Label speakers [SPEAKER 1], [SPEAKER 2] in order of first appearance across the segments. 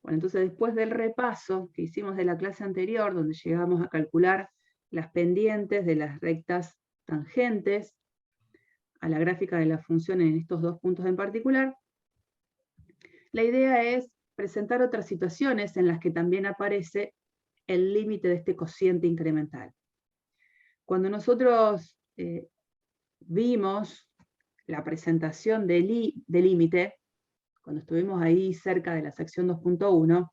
[SPEAKER 1] Bueno, entonces después del repaso que hicimos de la clase anterior, donde llegamos a calcular las pendientes de las rectas tangentes a la gráfica de la función en estos dos puntos en particular, la idea es presentar otras situaciones en las que también aparece el límite de este cociente incremental. Cuando nosotros vimos la presentación del límite, cuando estuvimos ahí cerca de la sección 2.1,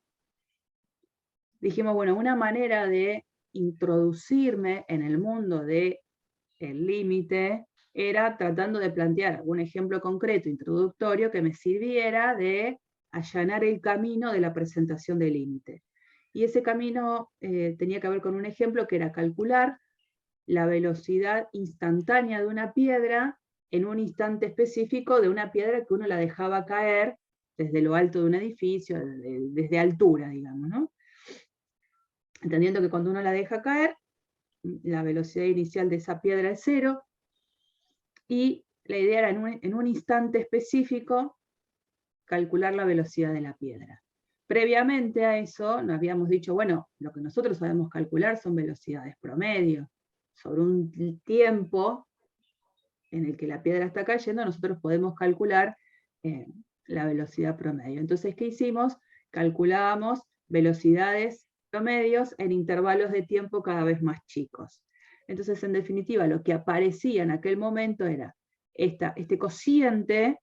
[SPEAKER 1] dijimos, bueno, una manera de introducirme en el mundo del límite era tratando de plantear algún ejemplo concreto, introductorio, que me sirviera de allanar el camino de la presentación del límite. Y ese camino tenía que ver con un ejemplo que era calcular la velocidad instantánea de una piedra en un instante específico de una piedra que uno la dejaba caer desde lo alto de un edificio, desde altura, digamos, ¿no? Entendiendo que cuando uno la deja caer, la velocidad inicial de esa piedra es 0, y la idea era en un instante específico calcular la velocidad de la piedra. Previamente a eso nos habíamos dicho, bueno, lo que nosotros sabemos calcular son velocidades promedio. Sobre un tiempo en el que la piedra está cayendo, nosotros podemos calcular la velocidad promedio. Entonces, ¿qué hicimos? Calculábamos velocidades promedios en intervalos de tiempo cada vez más chicos. Entonces, en definitiva, lo que aparecía en aquel momento era este cociente,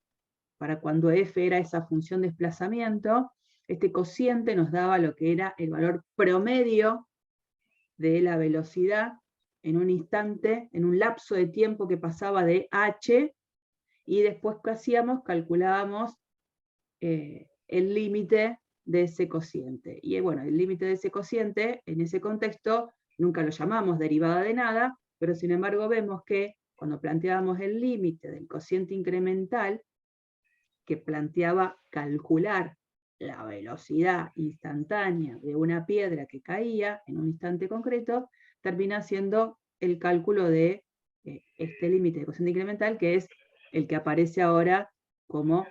[SPEAKER 1] para cuando f era esa función de desplazamiento, este cociente nos daba lo que era el valor promedio de la velocidad en un instante, en un lapso de tiempo que pasaba de h, y después ¿qué hacíamos? Calculábamos el límite de ese cociente. Y bueno, el límite de ese cociente, en ese contexto, nunca lo llamamos derivada de nada, pero sin embargo vemos que cuando planteábamos el límite del cociente incremental, que planteaba calcular la velocidad instantánea de una piedra que caía en un instante concreto, termina siendo el cálculo de este límite de cociente incremental, que es el que aparece ahora como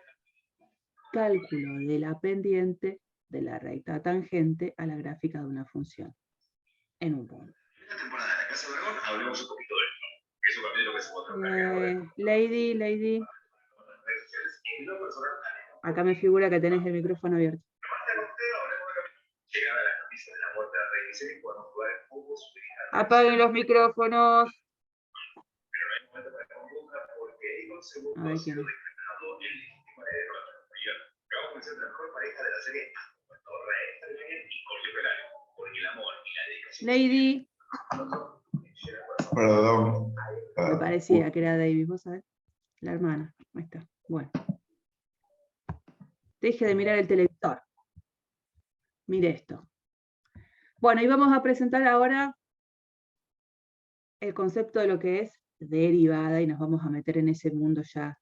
[SPEAKER 1] cálculo de la pendiente de la recta tangente a la gráfica de una función en un punto.
[SPEAKER 2] En esta temporada de la Casa de Dragón hablemos un poquito de esto, que es un capítulo que se encontró cargado de...
[SPEAKER 1] Lady. Acá me figura que tenés el micrófono abierto. Apaguen los micrófonos. Ay, ¿quién es? Lady.
[SPEAKER 2] Perdón.
[SPEAKER 1] Me parecía que era David, ¿vos sabés? La hermana. Ahí está. Bueno. Deje de mirar el televisor. Mire esto. Bueno, y vamos a presentar ahora el concepto de lo que es derivada, y nos vamos a meter en ese mundo ya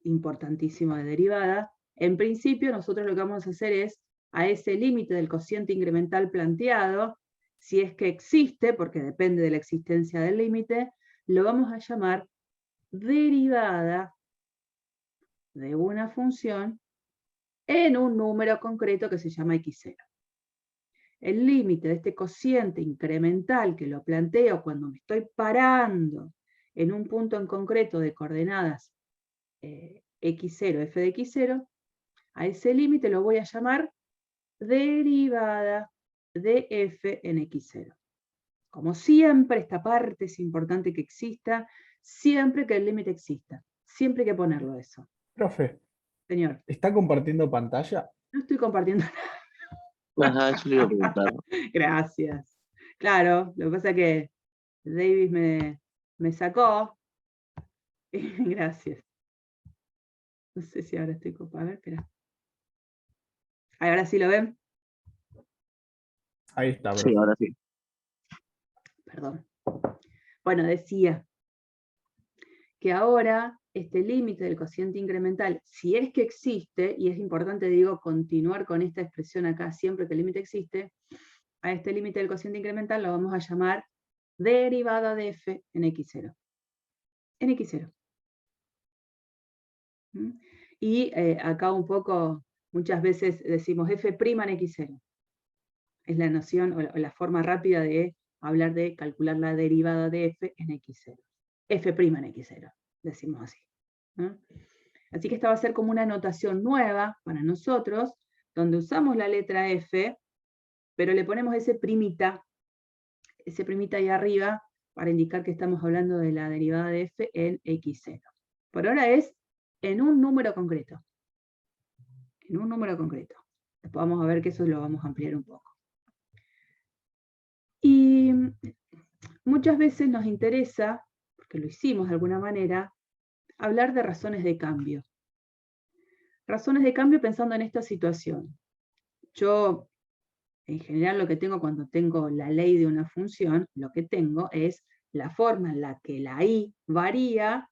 [SPEAKER 1] importantísimo de derivada. En principio, nosotros lo que vamos a hacer es, a ese límite del cociente incremental planteado, si es que existe, porque depende de la existencia del límite, lo vamos a llamar derivada de una función en un número concreto que se llama x0. El límite de este cociente incremental que lo planteo cuando me estoy parando en un punto en concreto de coordenadas x0, f de x0, a ese límite lo voy a llamar derivada de f en x0. Como siempre, esta parte es importante que exista, siempre que el límite exista. Siempre hay que ponerlo eso.
[SPEAKER 3] Profe,
[SPEAKER 1] Señor.
[SPEAKER 3] ¿está compartiendo pantalla?
[SPEAKER 1] No estoy compartiendo nada.
[SPEAKER 4] Ajá, eso le iba a preguntar.
[SPEAKER 1] Gracias. Claro, lo que pasa es que Davis me sacó. Gracias. No sé si ahora estoy copada. A ver, espera. ¿Ahora sí lo ven?
[SPEAKER 3] Ahí está,
[SPEAKER 4] Sí,
[SPEAKER 3] profe.
[SPEAKER 4] ahora sí.
[SPEAKER 1] Perdón. Bueno, decía que ahora este límite del cociente incremental, si es que existe, y es importante, digo, continuar con esta expresión acá siempre que el límite existe, a este límite del cociente incremental lo vamos a llamar derivada de f en x0. En x0. Y acá un poco muchas veces decimos f' en x0. Es la noción o la forma rápida de hablar de calcular la derivada de f en x0. f' en x0, decimos así, ¿no? Así que esta va a ser como una notación nueva para nosotros, donde usamos la letra f, pero le ponemos ese primita ahí arriba, para indicar que estamos hablando de la derivada de f en x0. Por ahora es en un número concreto. En un número concreto. Después vamos a ver que eso lo vamos a ampliar un poco. Y muchas veces nos interesa, porque lo hicimos de alguna manera, hablar de razones de cambio. Razones de cambio pensando en esta situación. Yo, en general, lo que tengo cuando tengo la ley de una función, lo que tengo es la forma en la que la i varía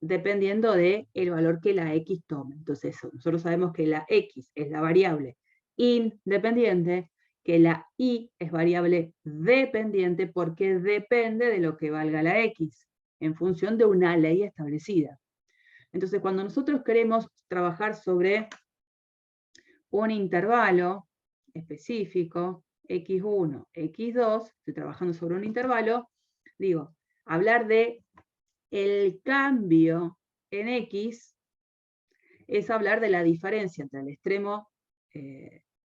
[SPEAKER 1] dependiendo del valor que la x tome. Entonces, nosotros sabemos que la x es la variable independiente, que la y es variable dependiente porque depende de lo que valga la x, en función de una ley establecida. Entonces, cuando nosotros queremos trabajar sobre un intervalo específico, x1, x2, estoy trabajando sobre un intervalo, digo, hablar de el cambio en x es hablar de la diferencia entre el extremo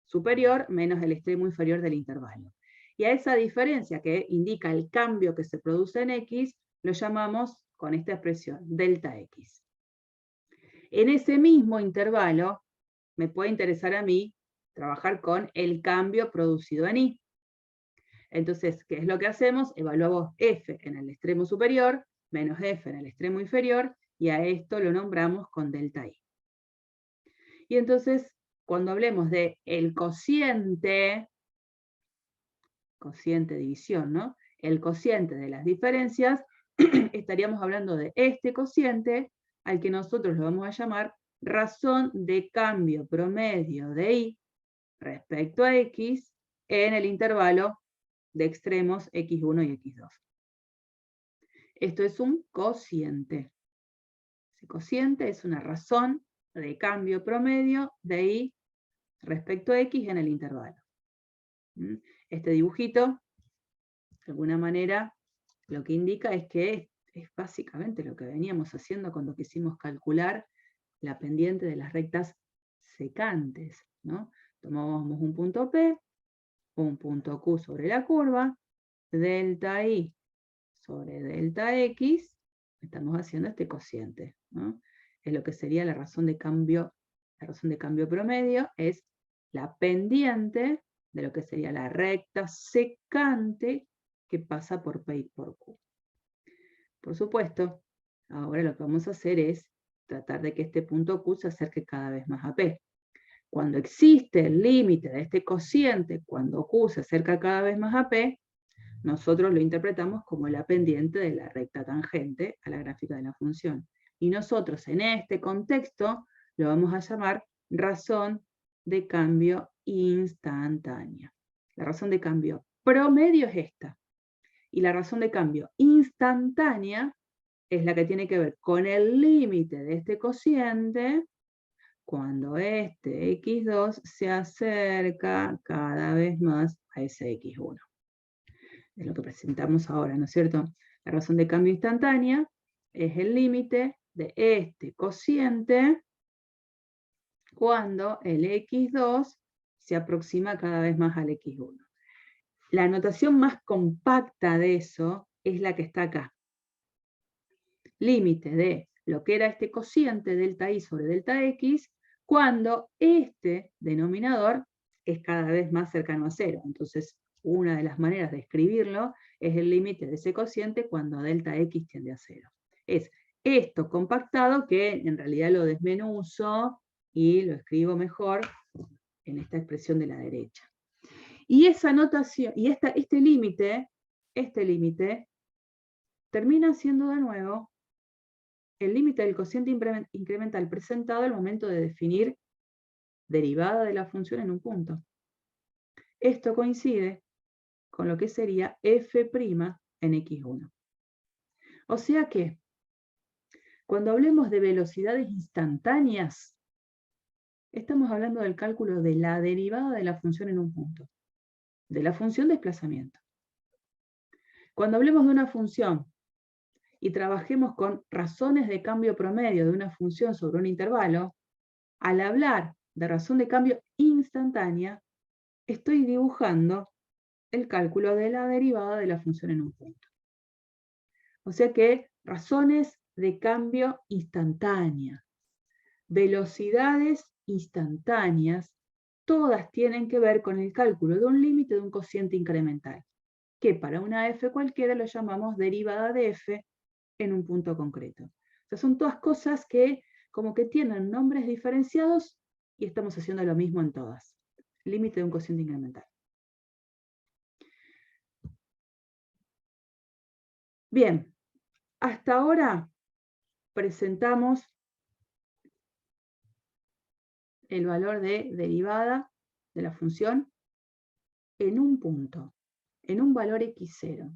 [SPEAKER 1] superior menos el extremo inferior del intervalo. Y a esa diferencia que indica el cambio que se produce en x, lo llamamos con esta expresión, delta x. En ese mismo intervalo, me puede interesar a mí trabajar con el cambio producido en y. Entonces, ¿qué es lo que hacemos? Evaluamos f en el extremo superior, menos f en el extremo inferior, y a esto lo nombramos con delta i. Y entonces, cuando hablemos de el cociente división, ¿no? El cociente de las diferencias, estaríamos hablando de este cociente, al que nosotros lo vamos a llamar razón de cambio promedio de y respecto a x en el intervalo de extremos x1 y x2. Esto es un cociente. Ese cociente es una razón de cambio promedio de y respecto a x en el intervalo. Este dibujito, de alguna manera, lo que indica es que es básicamente lo que veníamos haciendo cuando quisimos calcular la pendiente de las rectas secantes, ¿no? Tomábamos un punto P, un punto Q sobre la curva, delta I sobre delta X, estamos haciendo este cociente, ¿no? Es lo que sería la razón de cambio promedio, es la pendiente de lo que sería la recta secante que pasa por P y por Q. Por supuesto, ahora lo que vamos a hacer es tratar de que este punto Q se acerque cada vez más a P. Cuando existe el límite de este cociente, cuando Q se acerca cada vez más a P, nosotros lo interpretamos como la pendiente de la recta tangente a la gráfica de la función. Y nosotros en este contexto lo vamos a llamar razón de cambio instantánea. La razón de cambio promedio es esta. Y la razón de cambio instantánea es la que tiene que ver con el límite de este cociente cuando este x2 se acerca cada vez más a ese x1. Es lo que presentamos ahora, ¿no es cierto? La razón de cambio instantánea es el límite de este cociente cuando el x2 se aproxima cada vez más al x1. La notación más compacta de eso es la que está acá. Límite de lo que era este cociente delta i sobre delta x cuando este denominador es cada vez más cercano a cero. Entonces, una de las maneras de escribirlo es el límite de ese cociente cuando delta x tiende a cero. Es esto compactado que en realidad lo desmenuzo y lo escribo mejor en esta expresión de la derecha. Y esa notación, y este límite termina siendo de nuevo el límite del cociente incremental presentado al momento de definir derivada de la función en un punto. Esto coincide con lo que sería f' en x1. O sea que, cuando hablemos de velocidades instantáneas, Estamos hablando del cálculo de la derivada de la función en un punto, de la función desplazamiento. Cuando hablemos de una función y trabajemos con razones de cambio promedio de una función sobre un intervalo, al hablar de razón de cambio instantánea, estoy dibujando el cálculo de la derivada de la función en un punto. O sea que razones de cambio instantánea, velocidades instantáneas, todas tienen que ver con el cálculo de un límite de un cociente incremental, que para una f cualquiera lo llamamos derivada de f en un punto concreto. O sea, son todas cosas que como que tienen nombres diferenciados y estamos haciendo lo mismo en todas. Límite de un cociente incremental. Bien, hasta ahora presentamos el valor de derivada de la función en un punto, en un valor x0.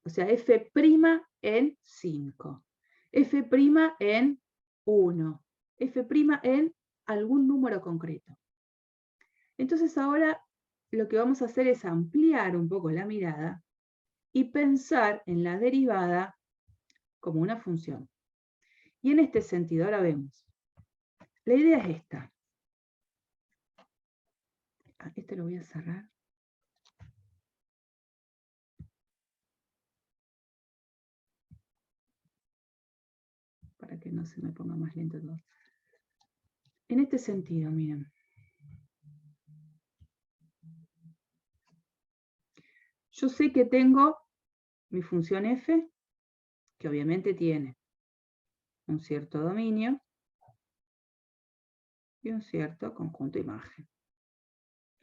[SPEAKER 1] O sea, f' en 5, f' en 1, f' en algún número concreto. Entonces ahora lo que vamos a hacer es ampliar un poco la mirada y pensar en la derivada como una función. Y en este sentido, ahora vemos. La idea es esta. Este lo voy a cerrar. Para que no se me ponga más lento todo. En este sentido, miren. Yo sé que tengo mi función f, que obviamente tiene un cierto dominio y un cierto conjunto imagen,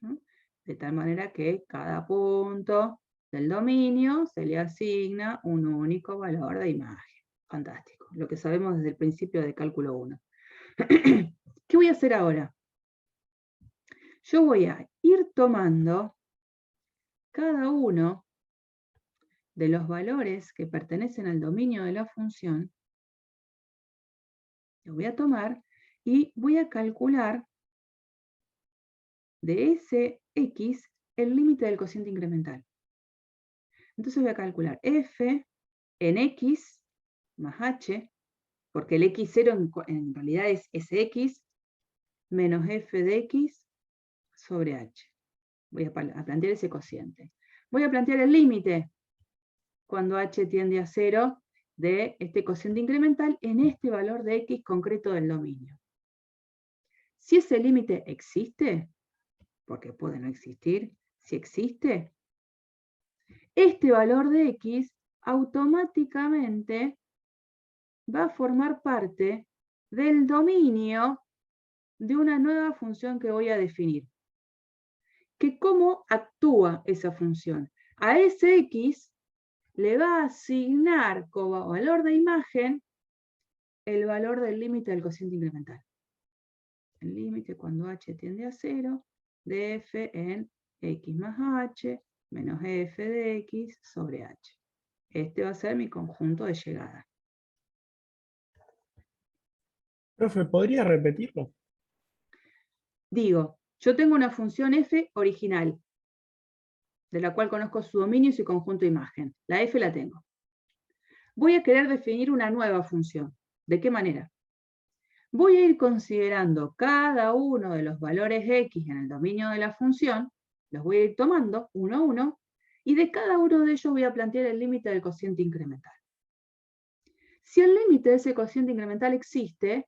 [SPEAKER 1] ¿no? De tal manera que cada punto del dominio se le asigna un único valor de imagen. Fantástico, lo que sabemos desde el principio de cálculo 1. ¿Qué voy a hacer ahora? Yo voy a ir tomando cada uno de los valores que pertenecen al dominio de la función, lo voy a tomar y voy a calcular de ese x el límite del cociente incremental. Entonces voy a calcular f en x más h, porque el x0 en realidad es sx, menos f de x sobre h. Voy a plantear ese cociente. Voy a plantear el límite cuando h tiende a 0 de este cociente incremental en este valor de x concreto del dominio. Si ese límite existe, porque puede no existir, si existe, este valor de x automáticamente va a formar parte del dominio de una nueva función que voy a definir. Que ¿cómo actúa esa función? A ese x le va a asignar como valor de imagen el valor del límite del cociente incremental. El límite cuando h tiende a 0 de f en x más h menos f de x sobre h. Este va a ser mi conjunto de llegada.
[SPEAKER 3] Profe, ¿podría repetirlo?
[SPEAKER 1] Digo, yo tengo una función f original, de la cual conozco su dominio y su conjunto de imagen. La f la tengo. Voy a querer definir una nueva función. ¿De qué manera? Voy a ir considerando cada uno de los valores x en el dominio de la función, los voy a ir tomando uno a uno, y de cada uno de ellos voy a plantear el límite del cociente incremental. Si el límite de ese cociente incremental existe,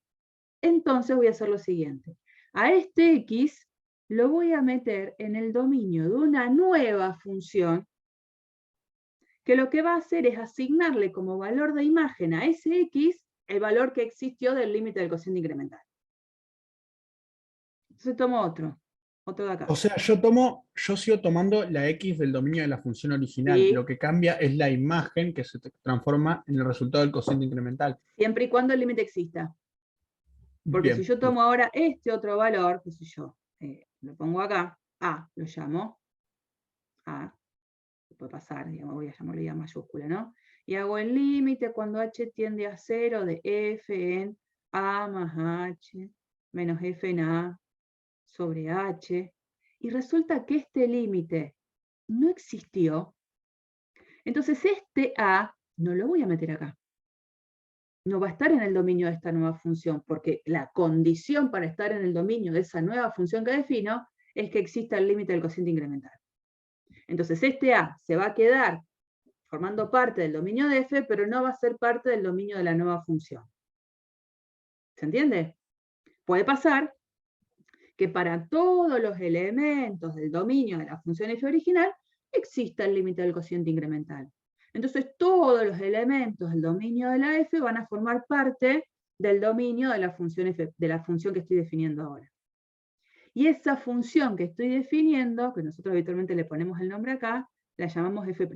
[SPEAKER 1] entonces voy a hacer lo siguiente. A este x lo voy a meter en el dominio de una nueva función que lo que va a hacer es asignarle como valor de imagen a ese x el valor que existió del límite del cociente incremental. Entonces tomo otro de acá.
[SPEAKER 3] O sea, yo sigo tomando la x del dominio de la función original.
[SPEAKER 1] Sí.
[SPEAKER 3] Lo que cambia es la imagen que se transforma en el resultado del cociente incremental.
[SPEAKER 1] Siempre y cuando el límite exista. Porque
[SPEAKER 3] Bien.
[SPEAKER 1] si yo tomo ahora este otro valor, qué sé yo, lo pongo acá, A, lo llamo A, puede pasar, digamos, voy a llamarlo ya mayúscula, ¿no? Y hago el límite cuando h tiende a 0 de f en a más h menos f en a sobre h, y resulta que este límite no existió, entonces este a no lo voy a meter acá. No va a estar en el dominio de esta nueva función, porque la condición para estar en el dominio de esa nueva función que defino es que exista el límite del cociente incremental. Entonces este a se va a quedar formando parte del dominio de f, pero no va a ser parte del dominio de la nueva función. ¿Se entiende? Puede pasar que para todos los elementos del dominio de la función f original exista el límite del cociente incremental. Entonces todos los elementos del dominio de la f van a formar parte del dominio de la función f, de la función que estoy definiendo ahora. Y esa función que estoy definiendo, que nosotros habitualmente le ponemos el nombre acá, la llamamos f'.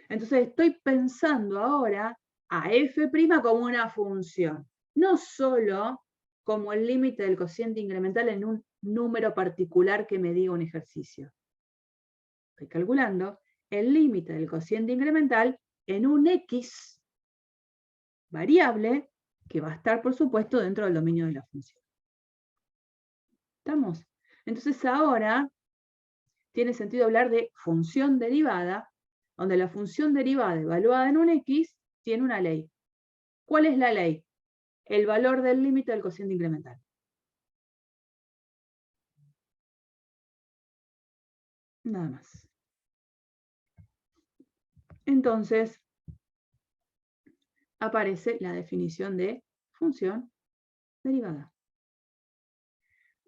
[SPEAKER 1] Entonces estoy pensando ahora a f' como una función, no solo como el límite del cociente incremental en un número particular que me diga un ejercicio. Estoy calculando el límite del cociente incremental en un x variable que va a estar, por supuesto, dentro del dominio de la función. ¿Estamos? Entonces ahora tiene sentido hablar de función derivada, donde la función derivada evaluada en un x tiene una ley. ¿Cuál es la ley? El valor del límite del cociente incremental. Nada más. Entonces, aparece la definición de función derivada.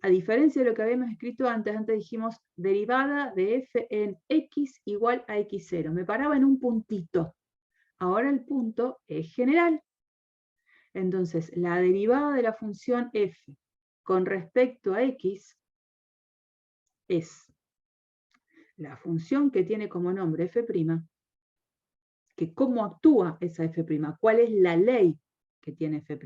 [SPEAKER 1] A diferencia de lo que habíamos escrito antes dijimos derivada de f en x igual a x0. Me paraba en un puntito. Ahora el punto es general. Entonces, la derivada de la función f con respecto a x es la función que tiene como nombre f', que cómo actúa esa f', cuál es la ley que tiene f'.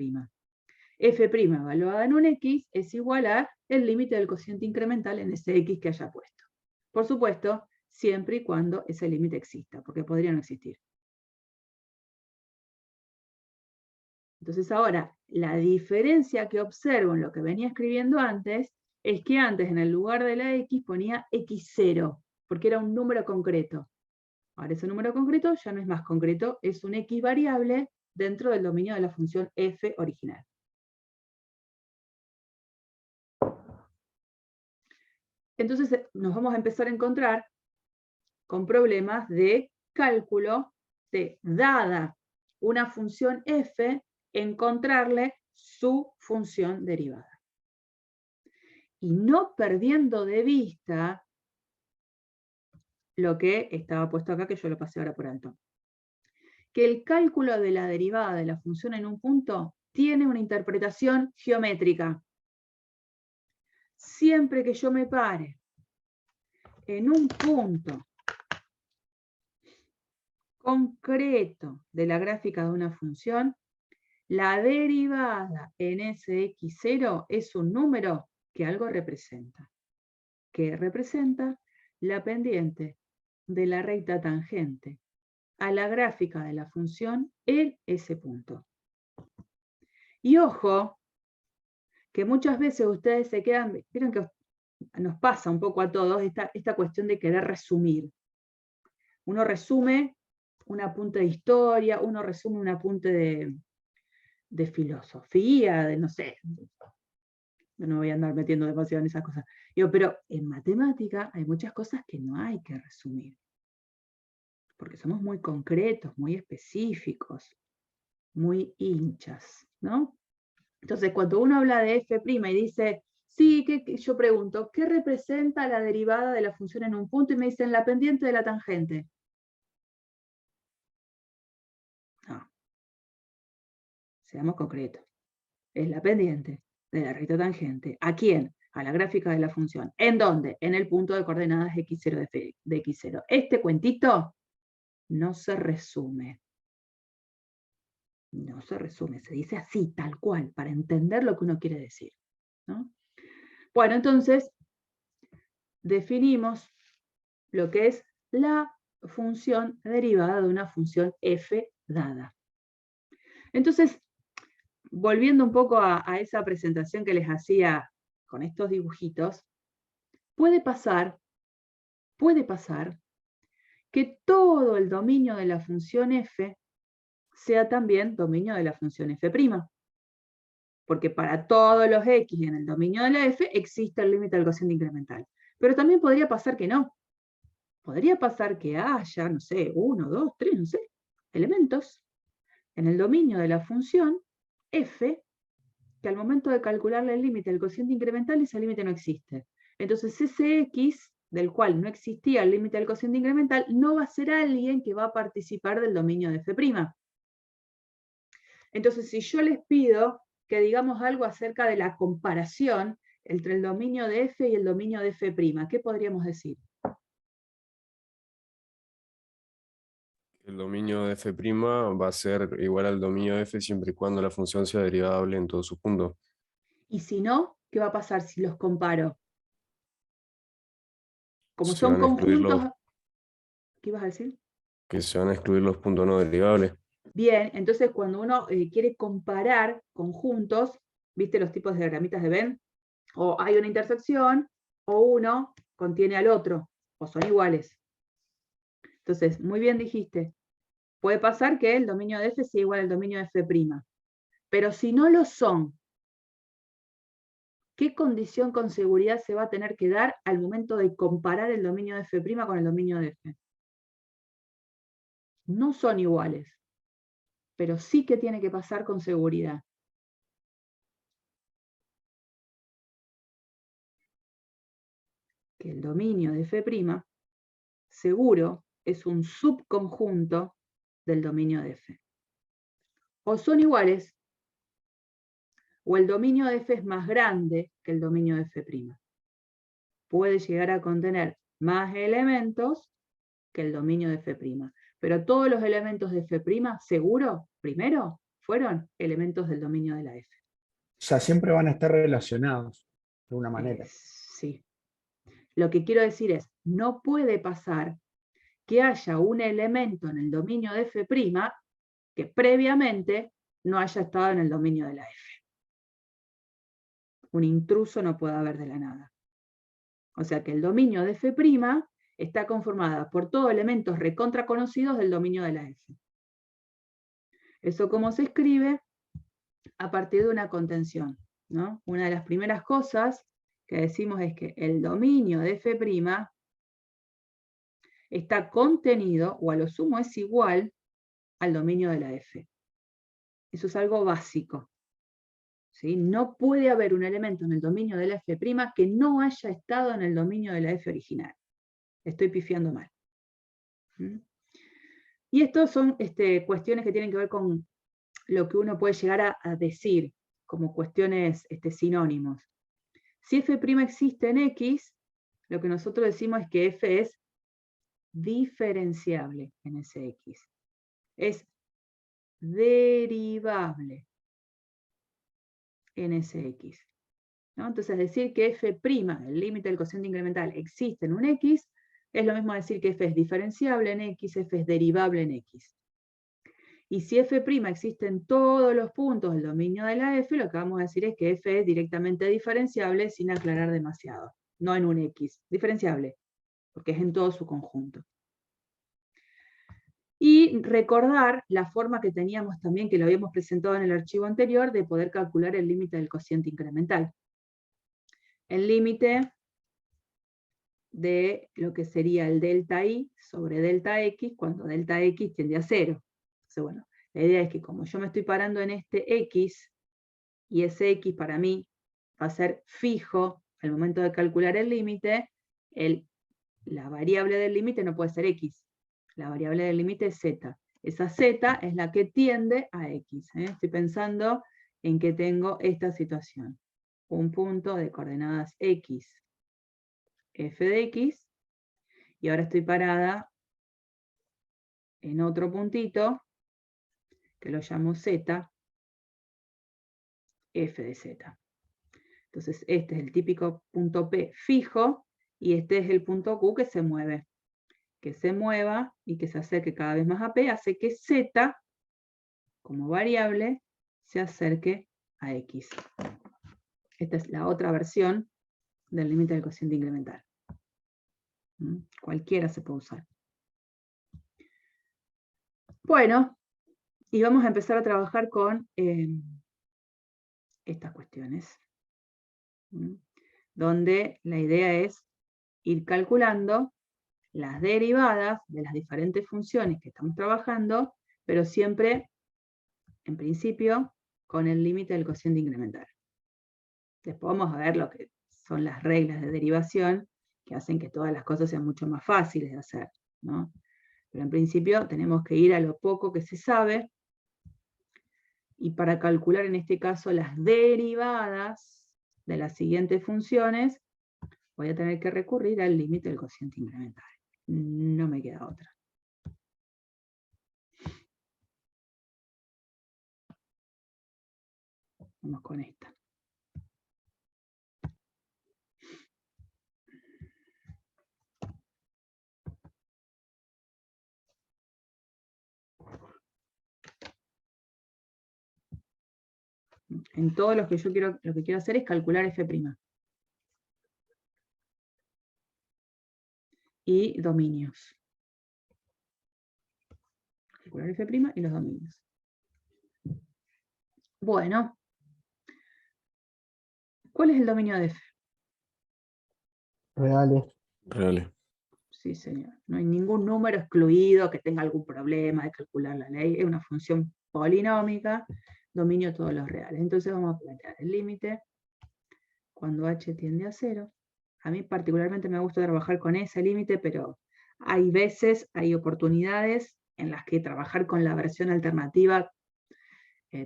[SPEAKER 1] F' evaluada en un x es igual a el límite del cociente incremental en ese x que haya puesto. Por supuesto, siempre y cuando ese límite exista, porque podría no existir. Entonces ahora, la diferencia que observo en lo que venía escribiendo antes, es que antes en el lugar de la x ponía x0, porque era un número concreto. Ahora ese número concreto ya no es más concreto, es un x variable dentro del dominio de la función f original. Entonces nos vamos a empezar a encontrar con problemas de cálculo de, dada una función f, encontrarle su función derivada. Y no perdiendo de vista lo que estaba puesto acá, que yo lo pasé ahora por alto. Que el cálculo de la derivada de la función en un punto tiene una interpretación geométrica. Siempre que yo me pare en un punto concreto de la gráfica de una función, la derivada en ese x0 es un número que algo representa. Que representa la pendiente de la recta tangente a la gráfica de la función en ese punto. Y ojo, que muchas veces ustedes se quedan, vieron que nos pasa un poco a todos esta cuestión de querer resumir. Uno resume un apunte de historia, uno resume un apunte de filosofía, de no sé. Yo no voy a andar metiendo demasiado en esas cosas. Digo, pero en matemática hay muchas cosas que no hay que resumir. Porque somos muy concretos, muy específicos, muy hinchas, ¿no? Entonces, cuando uno habla de f' y dice, sí, yo pregunto, ¿qué representa la derivada de la función en un punto? Y me dicen, la pendiente de la tangente. No. Seamos concretos. Es la pendiente de la recta tangente. ¿A quién? A la gráfica de la función. ¿En dónde? En el punto de coordenadas x0 de x0. Este cuentito no se resume. No se resume, se dice así, tal cual, para entender lo que uno quiere decir, ¿no? Bueno, entonces, definimos lo que es la función derivada de una función f dada. Entonces, volviendo un poco a esa presentación que les hacía con estos dibujitos, puede pasar que todo el dominio de la función f sea también dominio de la función f'. Porque para todos los x en el dominio de la f existe el límite del cociente incremental. Pero también podría pasar que no. Podría pasar que haya, no sé, 1, 2, 3, no sé, elementos en el dominio de la función f que al momento de calcularle el límite del cociente incremental, ese límite no existe. Entonces ese x, del cual no existía el límite del cociente incremental, no va a ser alguien que va a participar del dominio de f'. Entonces, si yo les pido que digamos algo acerca de la comparación entre el dominio de f y el dominio de f', ¿qué podríamos decir?
[SPEAKER 4] El dominio de f' va a ser igual al dominio de f siempre y cuando la función sea derivable en todos sus puntos.
[SPEAKER 1] Y si no, ¿qué va a pasar si los comparo? Como
[SPEAKER 4] Se
[SPEAKER 1] son
[SPEAKER 4] van a excluir
[SPEAKER 1] conjuntos... ¿Qué ibas a decir?
[SPEAKER 4] que se van a excluir los puntos no derivables.
[SPEAKER 1] Bien, entonces cuando uno quiere comparar conjuntos, ¿viste los tipos de diagramitas de Venn? O hay una intersección, o uno contiene al otro, o son iguales. Entonces, muy bien dijiste, puede pasar que el dominio de f sea igual al dominio de f'. Pero si no lo son, ¿qué condición con seguridad se va a tener que dar al momento de comparar el dominio de f' con el dominio de f? No son iguales, pero sí que tiene que pasar con seguridad. Que el dominio de f' seguro es un subconjunto del dominio de f. O son iguales, o el dominio de f es más grande que el dominio de f'. Puede llegar a contener más elementos que el dominio de f'. Pero todos los elementos de f', seguro, primero, fueron elementos del dominio de la f.
[SPEAKER 3] O sea, siempre van a estar relacionados de una manera.
[SPEAKER 1] Sí. Lo que quiero decir es, no puede pasar que haya un elemento en el dominio de f' que previamente no haya estado en el dominio de la f. Un intruso no puede haber de la nada. O sea que el dominio de f' está conformada por todos elementos recontra conocidos del dominio de la f. Eso cómo se escribe a partir de una contención, ¿no? Una de las primeras cosas que decimos es que el dominio de f' está contenido, o a lo sumo es igual, al dominio de la f. Eso es algo básico. ¿Sí? No puede haber un elemento en el dominio de la f' que no haya estado en el dominio de la f original. Estoy pifiando mal. ¿Mm? Y estas son cuestiones que tienen que ver con lo que uno puede llegar a decir como cuestiones sinónimos. Si f' existe en X, lo que nosotros decimos es que f es diferenciable en ese X. Es derivable en ese X. ¿No? Entonces decir que f', el límite del cociente incremental, existe en un X, es lo mismo decir que f es diferenciable en X, f es derivable en X. Y si f' existe en todos los puntos del dominio de la f, lo que vamos a decir es que f es directamente diferenciable sin aclarar demasiado. No en un X, diferenciable, porque es en todo su conjunto. Y recordar la forma que teníamos también, que lo habíamos presentado en el archivo anterior, de poder calcular el límite del cociente incremental. El límite de lo que sería el delta i sobre delta x, cuando delta x tiende a 0. Entonces, bueno, la idea es que como yo me estoy parando en este x, y ese x para mí va a ser fijo al momento de calcular el límite, la variable del límite no puede ser x. La variable del límite es z. Esa z es la que tiende a x. Estoy pensando en que tengo esta situación. Un punto de coordenadas x, f de x, y ahora estoy parada en otro puntito, que lo llamo z, f de z. Entonces este es el típico punto P fijo, y este es el punto Q que se mueve. Que se mueva y que se acerque cada vez más a P hace que z, como variable, se acerque a X. Esta es la otra versión del límite del cociente incremental. Cualquiera se puede usar. Bueno, y vamos a empezar a trabajar con estas cuestiones, donde la idea es ir calculando las derivadas de las diferentes funciones que estamos trabajando, pero siempre, en principio, con el límite del cociente incremental. Después vamos a ver lo que son las reglas de derivación, que hacen que todas las cosas sean mucho más fáciles de hacer, ¿no? Pero en principio tenemos que ir a lo poco que se sabe, y para calcular en este caso las derivadas de las siguientes funciones, voy a tener que recurrir al límite del cociente incremental. No me queda otra. Vamos con esta. En todo lo que quiero hacer es calcular f'. Y dominios. Calcular f' y los dominios. Bueno. ¿Cuál es el dominio de f?
[SPEAKER 3] Reales.
[SPEAKER 4] Reales.
[SPEAKER 1] Sí, señor. No hay ningún número excluido que tenga algún problema de calcular la ley. Es una función polinómica, dominio de todos los reales. Entonces vamos a plantear el límite cuando h tiende a 0. A mí particularmente me gusta trabajar con ese límite, pero hay veces, hay oportunidades en las que trabajar con la versión alternativa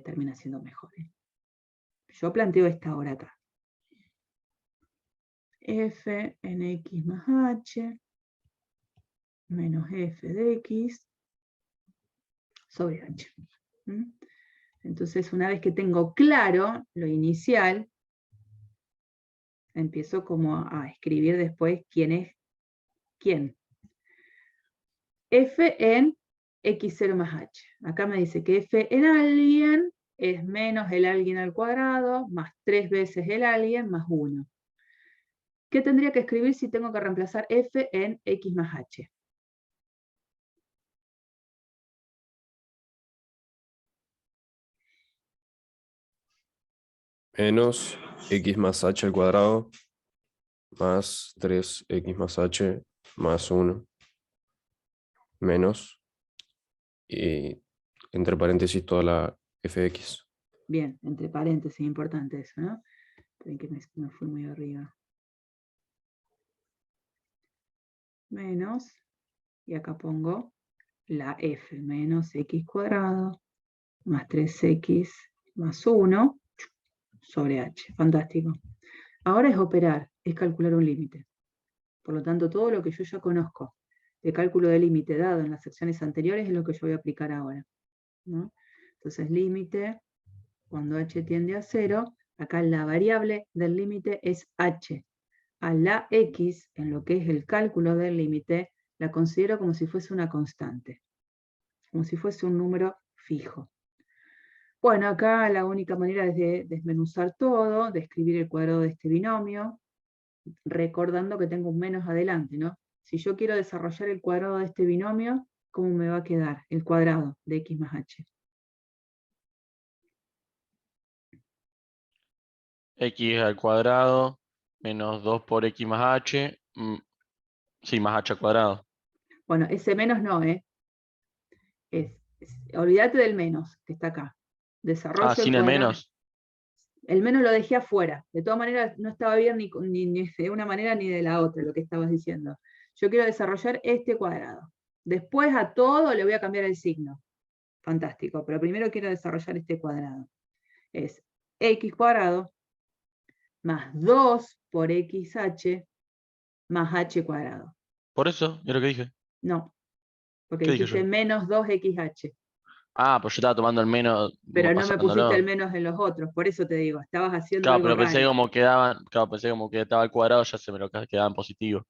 [SPEAKER 1] termina siendo mejor. Yo planteo esta ahora acá. F en x más h menos f de x sobre h. Entonces, una vez que tengo claro lo inicial, empiezo como a escribir después quién es quién. F en x0 más h. Acá me dice que f en alguien es menos el alguien al cuadrado, más 3 veces el alguien, más 1. ¿Qué tendría que escribir si tengo que reemplazar f en x más h?
[SPEAKER 4] Menos x más h al cuadrado más 3x más h más 1 menos, y entre paréntesis toda la fx.
[SPEAKER 1] Bien, entre paréntesis, importante eso, ¿no? Esperen que me fui muy arriba. Menos, y acá pongo la f, menos x cuadrado más 3x más 1 sobre h. Fantástico. Ahora es operar, es calcular un límite. Por lo tanto, todo lo que yo ya conozco de cálculo de límite dado en las secciones anteriores es lo que yo voy a aplicar ahora, ¿no? Entonces, límite, cuando h tiende a 0, acá la variable del límite es h. A la x, en lo que es el cálculo del límite, la considero como si fuese una constante, como si fuese un número fijo. Bueno, acá la única manera es de desmenuzar todo, de escribir el cuadrado de este binomio, recordando que tengo un menos adelante, ¿no? Si yo quiero desarrollar el cuadrado de este binomio, ¿cómo me va a quedar el cuadrado de x más h?
[SPEAKER 5] X al cuadrado menos 2 por x más h. Sí, más h al cuadrado.
[SPEAKER 1] Bueno, ese menos no, ¿eh? Olvídate del menos, que está acá. Desarrollo el
[SPEAKER 5] Sin el
[SPEAKER 1] cuadrado.
[SPEAKER 5] menos.
[SPEAKER 1] El menos lo dejé afuera. De todas maneras, no estaba bien ni de una manera ni de la otra lo que estabas diciendo. Yo quiero desarrollar este cuadrado. Después a todo le voy a cambiar el signo. Fantástico. Pero primero quiero desarrollar este cuadrado. Es x cuadrado más 2 por xh más h cuadrado.
[SPEAKER 5] Por eso, es lo que dije.
[SPEAKER 1] No. Porque
[SPEAKER 5] ¿Qué dije
[SPEAKER 1] dijiste
[SPEAKER 5] yo?
[SPEAKER 1] menos 2xh.
[SPEAKER 5] Pues yo estaba tomando el menos,
[SPEAKER 1] Pero no me pusiste
[SPEAKER 5] pasándolo.
[SPEAKER 1] el menos en los otros. Por eso te digo, estabas haciendo
[SPEAKER 5] Claro,
[SPEAKER 1] algo
[SPEAKER 5] pero pensé
[SPEAKER 1] raro.
[SPEAKER 5] como quedaban, pensé como que estaba al cuadrado, ya se me lo quedaban positivo.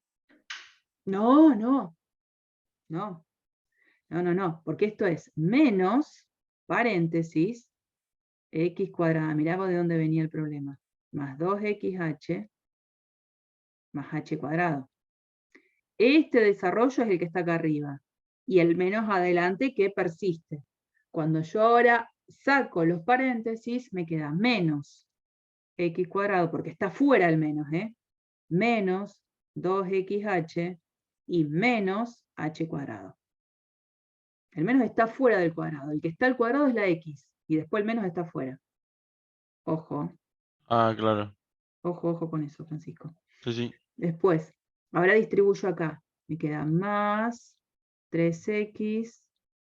[SPEAKER 1] No, no. No. No, porque esto es menos, paréntesis, x cuadrada, mirá vos de dónde venía el problema, más 2xh más h cuadrado. Este desarrollo es el que está acá arriba, y el menos adelante que persiste. Cuando yo ahora saco los paréntesis, me queda menos x cuadrado, porque está fuera el menos, menos 2xh y menos h cuadrado. El menos está fuera del cuadrado, el que está al cuadrado es la x, y después el menos está fuera. Ojo.
[SPEAKER 5] Ah, claro.
[SPEAKER 1] Ojo con eso, Francisco.
[SPEAKER 5] Sí, sí.
[SPEAKER 1] Después, ahora distribuyo acá. Me queda más 3x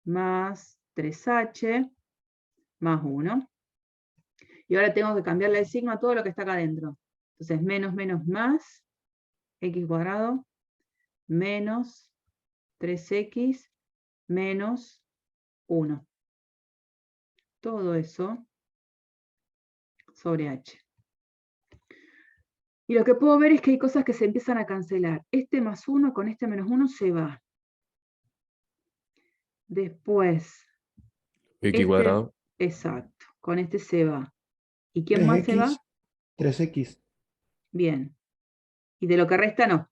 [SPEAKER 1] más 3h más 1. Y ahora tengo que cambiarle el signo a todo lo que está acá adentro. Entonces, menos más, x cuadrado, menos 3x menos 1. Todo eso sobre h. Y lo que puedo ver es que hay cosas que se empiezan a cancelar. Este más 1 con este menos 1 se va. Después,
[SPEAKER 4] X cuadrado.
[SPEAKER 1] exacto, con este se va. ¿Y quién más se va?
[SPEAKER 3] 3x.
[SPEAKER 1] Bien. Y de lo que resta no.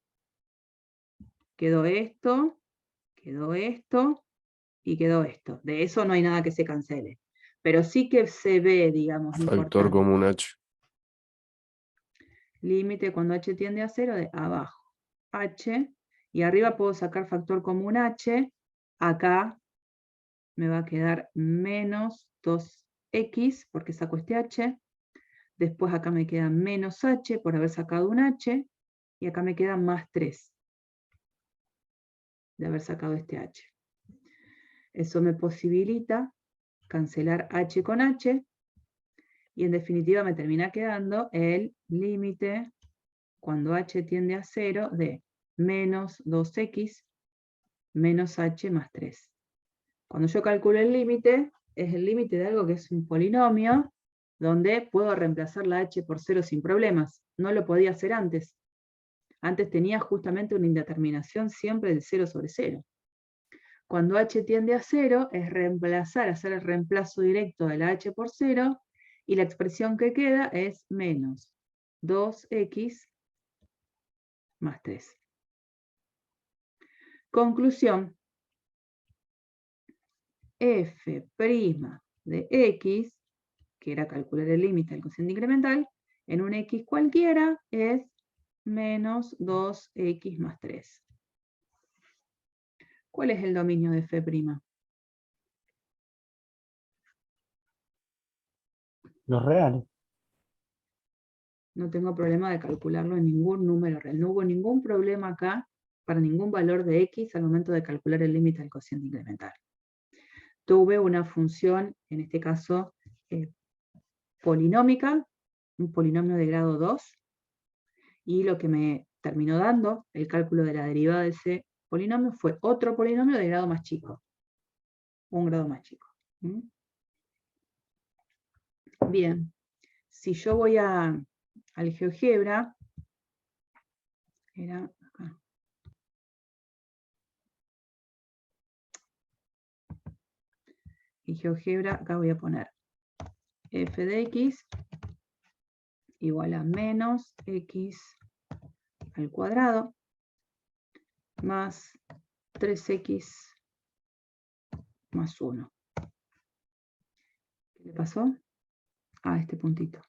[SPEAKER 1] Quedó esto y quedó esto. De eso no hay nada que se cancele. Pero sí que se ve, digamos,
[SPEAKER 4] Factor
[SPEAKER 1] importante.
[SPEAKER 4] común H.
[SPEAKER 1] Límite cuando h tiende a 0 de abajo. H. Y arriba puedo sacar factor común h. Acá me va a quedar menos 2x porque saco este h. Después acá me queda menos h por haber sacado un h. Y acá me queda más 3 de haber sacado este h. Eso me posibilita cancelar h con h. Y en definitiva me termina quedando el límite cuando h tiende a 0 de menos 2x menos h más 3. Cuando yo calculo el límite, es el límite de algo que es un polinomio, donde puedo reemplazar la h por 0 sin problemas. No lo podía hacer antes. Antes tenía justamente una indeterminación siempre del 0 sobre 0. Cuando h tiende a 0, es reemplazar, hacer el reemplazo directo de la h por 0, y la expresión que queda es menos 2x más 3. Conclusión. F' de x, que era calcular el límite del cociente incremental, en un x cualquiera es menos 2x más 3. ¿Cuál es el dominio de F'?
[SPEAKER 3] Los reales.
[SPEAKER 1] No tengo problema de calcularlo en ningún número real. No hubo ningún problema acá para ningún valor de x al momento de calcular el límite del cociente incremental. Tuve una función, en este caso, polinómica, un polinomio de grado 2, y lo que me terminó dando el cálculo de la derivada de ese polinomio fue otro polinomio de grado más chico. Un grado más chico. Bien. Si yo voy al GeoGebra, era acá. Y GeoGebra, acá voy a poner f de x igual a menos x al cuadrado más 3x más 1. ¿Qué le pasó? A este puntito.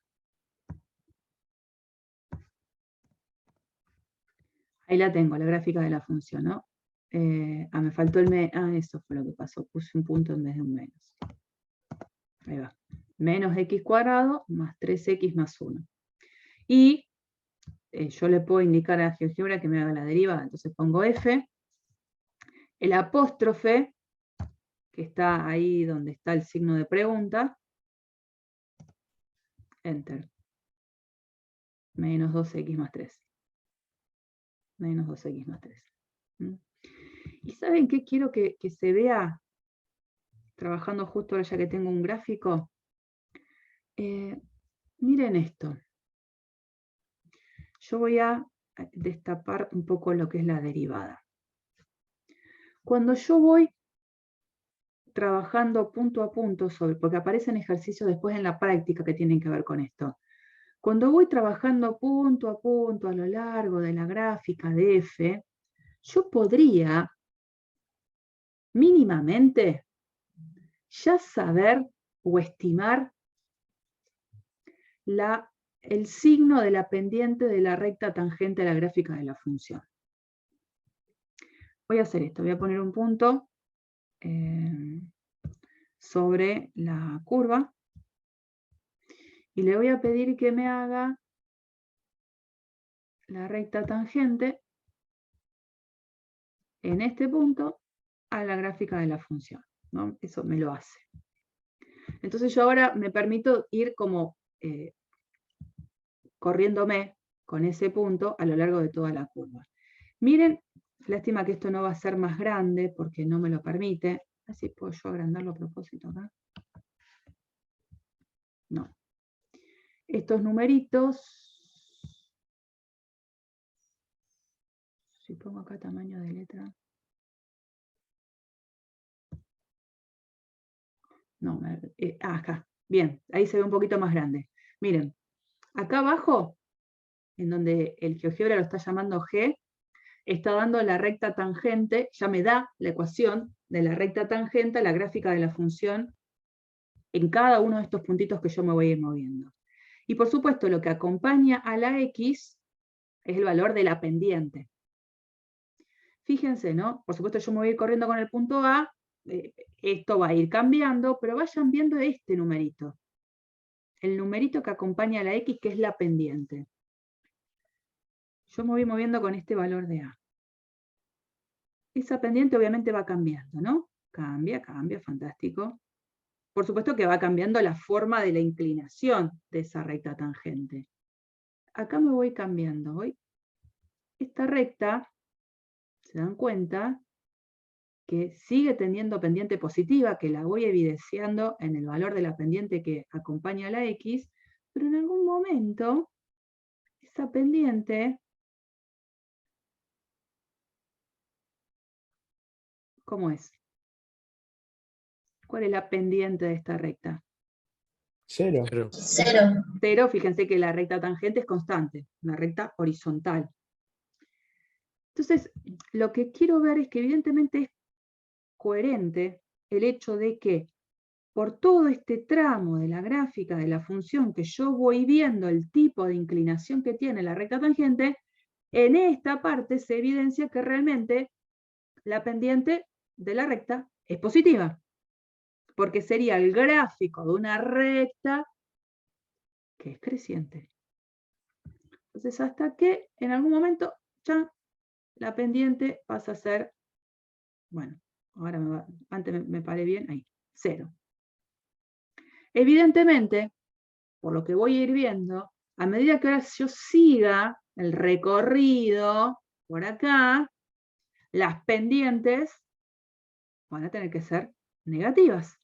[SPEAKER 1] Ahí la tengo, la gráfica de la función, ¿no? Me faltó el menos. Eso fue lo que pasó. Puse un punto en vez de un menos. Ahí va. Menos x cuadrado más 3x más 1. Y yo le puedo indicar a GeoGebra que me haga la derivada. Entonces pongo f. El apóstrofe, que está ahí donde está el signo de pregunta. Enter. Menos 2x más 3. Menos 2x más 3. ¿Y saben qué quiero que se vea? Trabajando justo ahora ya que tengo un gráfico. Miren esto. Yo voy a destapar un poco lo que es la derivada. Cuando yo voy trabajando punto a punto porque aparecen ejercicios después en la práctica que tienen que ver con esto. Cuando voy trabajando punto a punto a lo largo de la gráfica de F, yo podría mínimamente ya saber o estimar el signo de la pendiente de la recta tangente a la gráfica de la función. Voy a hacer esto, voy a poner un punto sobre la curva y le voy a pedir que me haga la recta tangente en este punto a la gráfica de la función, ¿no? Eso me lo hace. Entonces yo ahora me permito ir como corriéndome con ese punto a lo largo de toda la curva. Miren, lástima que esto no va a ser más grande porque no me lo permite. Así puedo yo agrandarlo a propósito acá. No. Estos numeritos, si pongo acá tamaño de letra. No, acá. Bien, ahí se ve un poquito más grande. Miren, acá abajo, en donde el GeoGebra lo está llamando G, está dando la recta tangente, ya me da la ecuación de la recta tangente a la gráfica de la función en cada uno de estos puntitos que yo me voy a ir moviendo. Y por supuesto, lo que acompaña a la X es el valor de la pendiente. Fíjense, ¿no? Por supuesto, yo me voy a ir corriendo con el punto A, esto va a ir cambiando, pero vayan viendo este numerito. El numerito que acompaña a la X, que es la pendiente. Yo me voy moviendo con este valor de A. Esa pendiente obviamente va cambiando, ¿no? Cambia, fantástico. Por supuesto que va cambiando la forma de la inclinación de esa recta tangente. Acá me voy cambiando. Esta recta, se dan cuenta que sigue teniendo pendiente positiva, que la voy evidenciando en el valor de la pendiente que acompaña a la X, pero en algún momento esa pendiente, ¿cómo es? ¿Cuál es la pendiente de esta recta?
[SPEAKER 3] 0.
[SPEAKER 1] 0, fíjense que la recta tangente es constante, una recta horizontal. Entonces, lo que quiero ver es que evidentemente es coherente el hecho de que por todo este tramo de la gráfica de la función que yo voy viendo el tipo de inclinación que tiene la recta tangente, en esta parte se evidencia que realmente la pendiente de la recta es positiva, porque sería el gráfico de una recta que es creciente. Entonces, hasta que en algún momento ya la pendiente pasa a ser, bueno, ahora antes me paré bien, ahí, 0. Evidentemente, por lo que voy a ir viendo, a medida que ahora yo siga el recorrido por acá, las pendientes van a tener que ser negativas,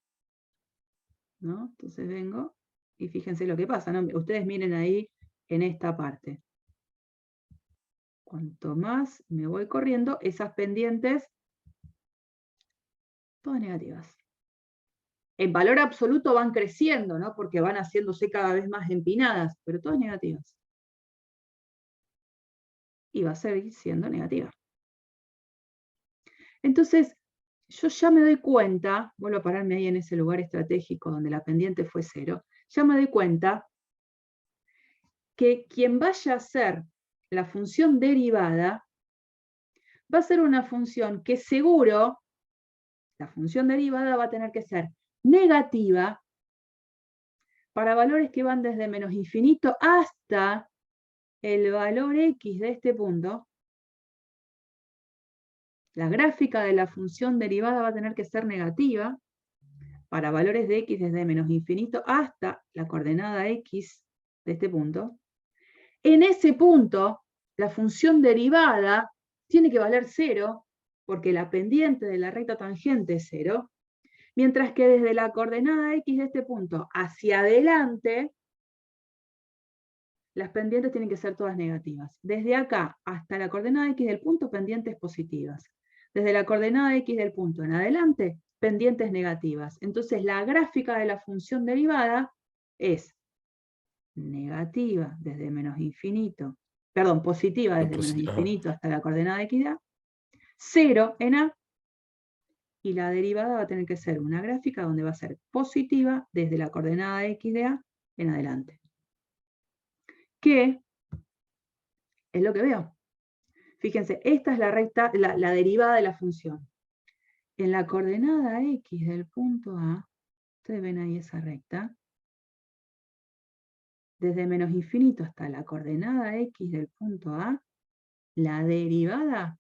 [SPEAKER 1] ¿no? Entonces vengo y fíjense lo que pasa, ¿no? Ustedes miren ahí en esta parte. Cuanto más me voy corriendo, esas pendientes, todas negativas. En valor absoluto van creciendo, ¿no? Porque van haciéndose cada vez más empinadas, pero todas negativas. Y va a seguir siendo negativa. Entonces, yo ya me doy cuenta, vuelvo a pararme ahí en ese lugar estratégico donde la pendiente fue 0, ya me doy cuenta que quien vaya a hacer la función derivada va a ser una función que seguro, la función derivada va a tener que ser negativa para valores que van desde menos infinito hasta el valor x de este punto. La gráfica de la función derivada va a tener que ser negativa para valores de x desde menos infinito hasta la coordenada x de este punto. En ese punto, la función derivada tiene que valer 0, porque la pendiente de la recta tangente es 0, mientras que desde la coordenada x de este punto hacia adelante, las pendientes tienen que ser todas negativas. Desde acá hasta la coordenada x del punto, pendientes positivas. Desde la coordenada x del punto en adelante, pendientes negativas. Entonces la gráfica de la función derivada es negativa desde menos infinito, perdón, positiva desde menos infinito hasta la coordenada x de a, 0 en a, y la derivada va a tener que ser una gráfica donde va a ser positiva desde la coordenada x de a en adelante. ¿Qué es lo que veo? Fíjense, esta es la recta, la derivada de la función. En la coordenada x del punto A, ustedes ven ahí esa recta, desde menos infinito hasta la coordenada x del punto A, la derivada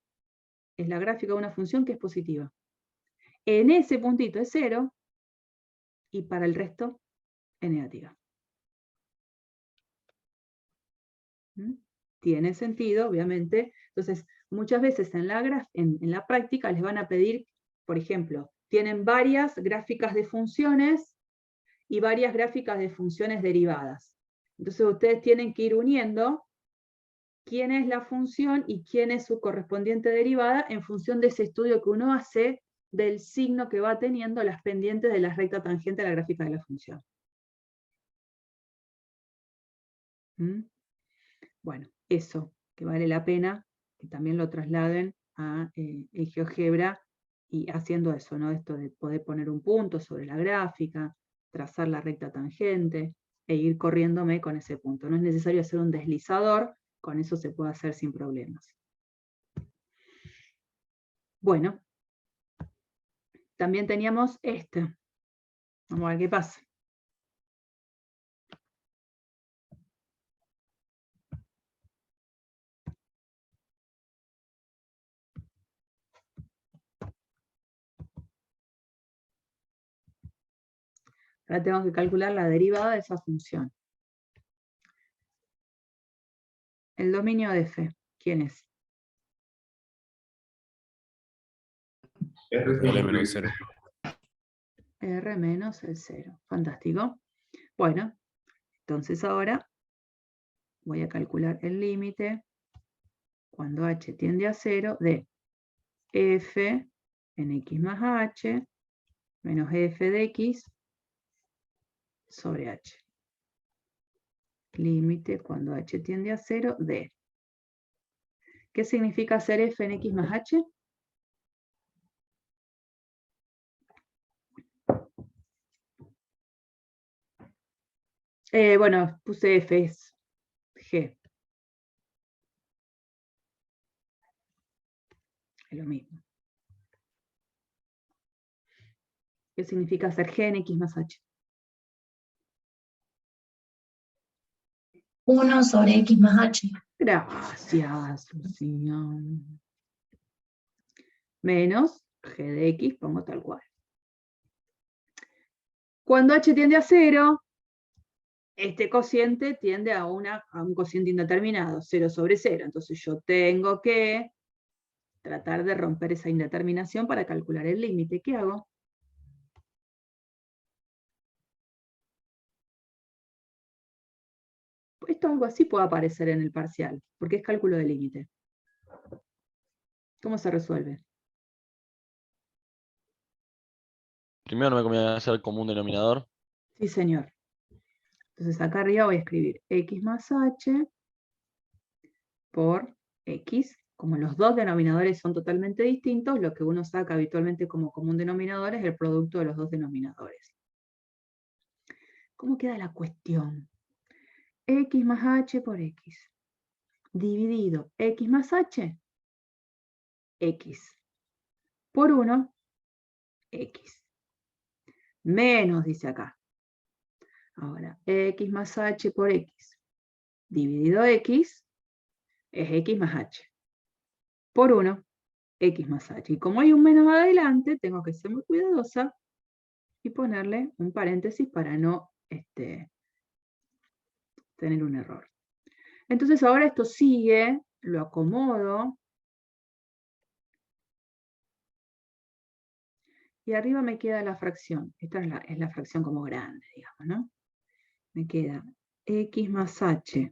[SPEAKER 1] es la gráfica de una función que es positiva. En ese puntito es 0, y para el resto es negativa. ¿Mm? Tiene sentido, obviamente. Entonces, muchas veces en la práctica les van a pedir, por ejemplo, tienen varias gráficas de funciones y varias gráficas de funciones derivadas. Entonces ustedes tienen que ir uniendo quién es la función y quién es su correspondiente derivada en función de ese estudio que uno hace del signo que va teniendo las pendientes de la recta tangente a la gráfica de la función. ¿Mm? Bueno, eso, que vale la pena que también lo trasladen a el GeoGebra y haciendo eso, ¿no? Esto de poder poner un punto sobre la gráfica, trazar la recta tangente e ir corriéndome con ese punto. No es necesario hacer un deslizador, con eso se puede hacer sin problemas. Bueno, también teníamos este. Vamos a ver qué pasa. Ahora tengo que calcular la derivada de esa función. El dominio de f, ¿quién es?
[SPEAKER 4] R menos 0.
[SPEAKER 1] R menos el 0. Fantástico. Bueno, entonces ahora voy a calcular el límite cuando h tiende a 0 de f en x más h menos f de x sobre h. Límite cuando h tiende a 0 de... ¿Qué significa hacer f en x más h? Bueno, puse f, es g. Es lo mismo. ¿Qué significa hacer g en x más h?
[SPEAKER 6] 1 sobre x más h.
[SPEAKER 1] Gracias, Lucía. Menos g de x, pongo tal cual. Cuando h tiende a 0, este cociente tiende a un cociente indeterminado, 0 sobre 0. Entonces yo tengo que tratar de romper esa indeterminación para calcular el límite. ¿Qué hago? Esto algo así puede aparecer en el parcial, porque es cálculo de límite. ¿Cómo se resuelve?
[SPEAKER 5] Primero no me conviene hacer el común denominador.
[SPEAKER 1] Sí, señor. Entonces acá arriba voy a escribir x más h por x. Como los dos denominadores son totalmente distintos, lo que uno saca habitualmente como común denominador es el producto de los dos denominadores. ¿Cómo queda la cuestión? X más h por x. Dividido x más h, x. Por 1, x. Menos, dice acá. Ahora, x más h por x. Dividido x, es x más h. Por 1, x más h. Y como hay un menos adelante, tengo que ser muy cuidadosa y ponerle un paréntesis para no tener un error. Entonces ahora esto sigue, lo acomodo, y arriba me queda la fracción. Esta es la fracción como grande, digamos, ¿no? Me queda x más h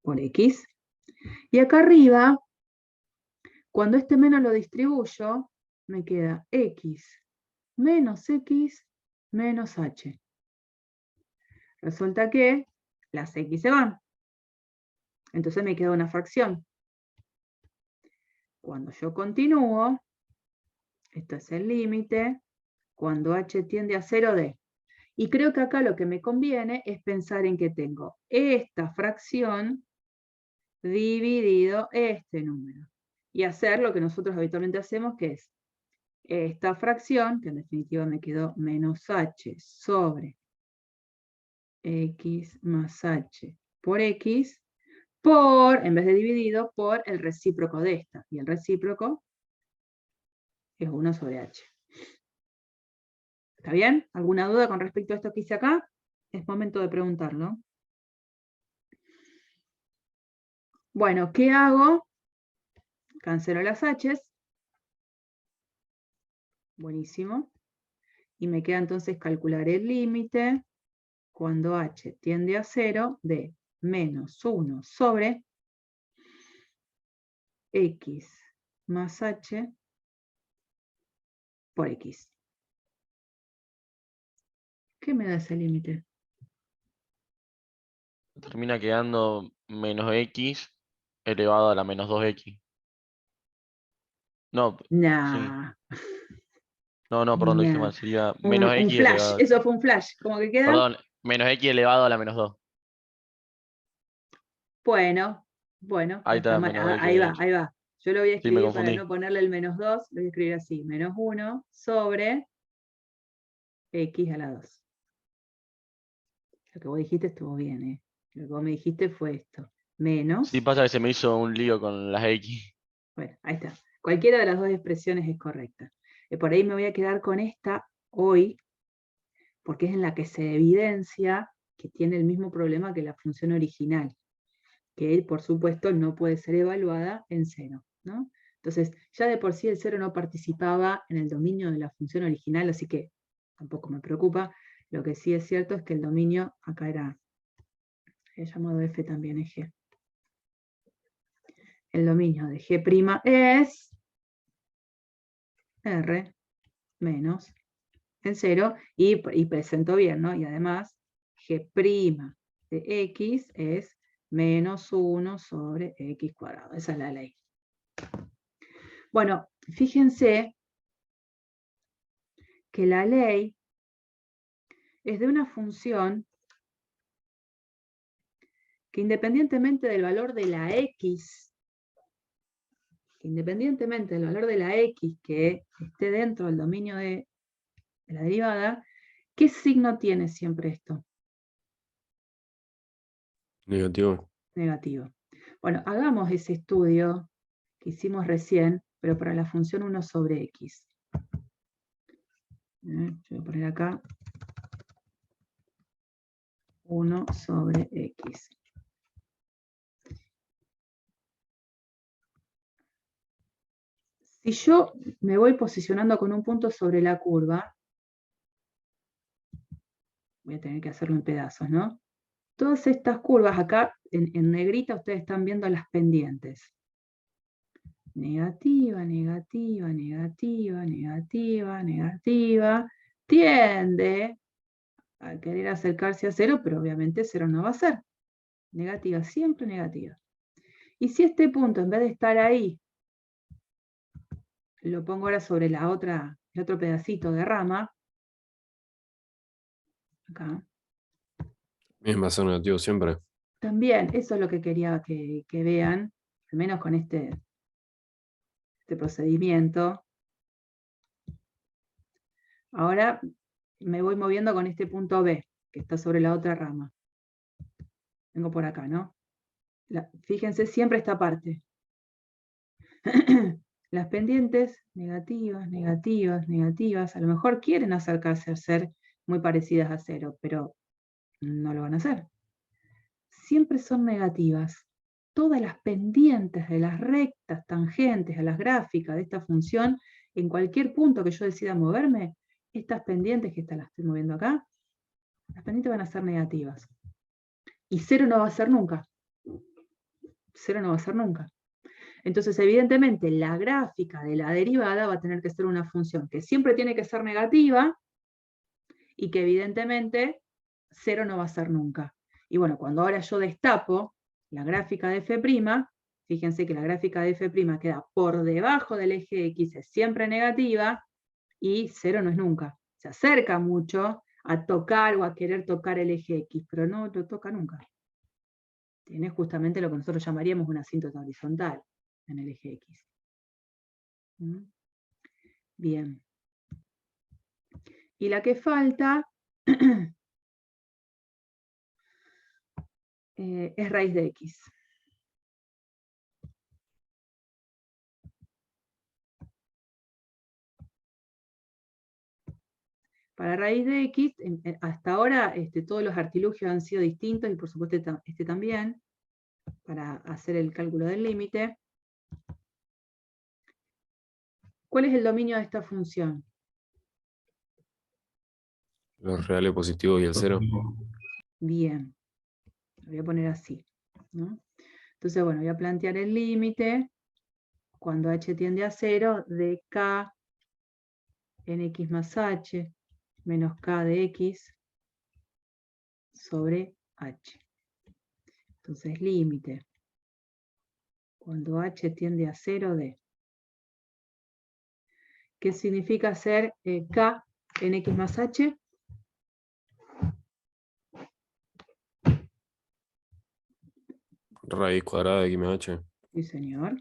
[SPEAKER 1] por x. Y acá arriba, cuando este menos lo distribuyo, me queda x menos x menos h. Resulta que las x se van. Entonces me queda una fracción. Cuando yo continúo, esto es el límite, cuando h tiende a 0 de. Y creo que acá lo que me conviene es pensar en que tengo esta fracción dividido este número. Y hacer lo que nosotros habitualmente hacemos, que es esta fracción, que en definitiva me quedó menos h sobre x más h por x, en vez de dividido, por el recíproco de esta. Y el recíproco es 1 sobre h. ¿Está bien? ¿Alguna duda con respecto a esto que hice acá? Es momento de preguntarlo. Bueno, ¿qué hago? Cancelo las h's. Buenísimo. Y me queda entonces calcular el límite cuando h tiende a 0 de menos 1 sobre x más h por x. ¿Qué me da ese límite?
[SPEAKER 5] Termina quedando menos x elevado a la menos 2x. No, sí.
[SPEAKER 1] Nah.
[SPEAKER 5] No, perdón, lo dije
[SPEAKER 1] Nah.
[SPEAKER 5] mal. Sería menos
[SPEAKER 1] Un
[SPEAKER 5] x
[SPEAKER 1] flash,
[SPEAKER 5] elevado.
[SPEAKER 1] eso fue un flash. ¿Cómo que queda?
[SPEAKER 5] Perdón, menos x elevado a la menos 2.
[SPEAKER 1] Bueno,
[SPEAKER 5] Ahí
[SPEAKER 1] no está
[SPEAKER 5] está,
[SPEAKER 1] mal.
[SPEAKER 5] menos x.
[SPEAKER 1] Ahí va. Yo lo voy a
[SPEAKER 5] Sí, me
[SPEAKER 1] escribir para
[SPEAKER 5] confundí.
[SPEAKER 1] no ponerle el menos 2, lo voy a escribir así, menos 1 sobre x a la 2. Lo que vos dijiste estuvo bien, ¿eh? Lo que vos me dijiste fue esto. Menos.
[SPEAKER 5] Sí, pasa que se me hizo un lío con las x.
[SPEAKER 1] Bueno, ahí está. Cualquiera de las dos expresiones es correcta. Por ahí me voy a quedar con esta hoy, porque es en la que se evidencia que tiene el mismo problema que la función original, que por supuesto no puede ser evaluada en 0, ¿no? Entonces, ya de por sí el 0 no participaba en el dominio de la función original, así que tampoco me preocupa. Lo que sí es cierto es que el dominio acá era, he llamado f también es g. El dominio de g' es r menos en 0, y presento bien, ¿no? Y además, g' de x es menos 1 sobre x cuadrado. Esa es la ley. Bueno, fíjense que la ley es de una función que independientemente del valor de la x, que esté dentro del dominio de la derivada, ¿qué signo tiene siempre esto?
[SPEAKER 4] Negativo.
[SPEAKER 1] Negativo. Bueno, hagamos ese estudio que hicimos recién, pero para la función 1 sobre x. Yo voy a poner acá 1 sobre x. Si yo me voy posicionando con un punto sobre la curva, voy a tener que hacerlo en pedazos, ¿no? Todas estas curvas, acá en negrita ustedes están viendo las pendientes. Negativa, negativa, negativa, negativa, negativa. Tiende a querer acercarse a 0, pero obviamente 0 no va a ser. Negativa, siempre negativa. Y si este punto, en vez de estar ahí, lo pongo ahora sobre el otro pedacito de rama, acá,
[SPEAKER 4] Bien, va a ser negativo siempre.
[SPEAKER 1] también, eso es lo que quería que vean, al menos con este procedimiento. Ahora me voy moviendo con este punto B, que está sobre la otra rama. Vengo por acá, ¿no? Fíjense siempre esta parte. Las pendientes negativas, negativas, negativas, a lo mejor quieren acercarse a ser muy parecidas a 0, pero no lo van a hacer. Siempre son negativas. Todas las pendientes de las rectas tangentes a las gráficas de esta función, en cualquier punto que yo decida moverme, estas pendientes, que las estoy moviendo acá, las pendientes van a ser negativas. Y 0 no va a ser nunca. 0 no va a ser nunca. Entonces, evidentemente, la gráfica de la derivada va a tener que ser una función que siempre tiene que ser negativa y que evidentemente 0 no va a ser nunca. Y bueno, cuando ahora yo destapo la gráfica de f', fíjense que la gráfica de f' queda por debajo del eje X, es siempre negativa, y 0 no es nunca. Se acerca mucho a tocar o a querer tocar el eje X, pero no lo toca nunca. Tiene justamente lo que nosotros llamaríamos una asíntota horizontal en el eje X. Bien. Y la que falta es raíz de X. Para raíz de X, hasta ahora todos los artilugios han sido distintos, y por supuesto este también, para hacer el cálculo del límite. ¿Cuál es el dominio de esta función?
[SPEAKER 4] Los reales positivos y el 0.
[SPEAKER 1] Bien, lo voy a poner así, ¿no? Entonces, bueno, voy a plantear el límite cuando h tiende a 0 de k en x más h menos k de x sobre h. Entonces, límite cuando h tiende a 0 de... ¿Qué significa hacer k en x más h?
[SPEAKER 4] Raíz cuadrada de x más h.
[SPEAKER 1] Sí, señor.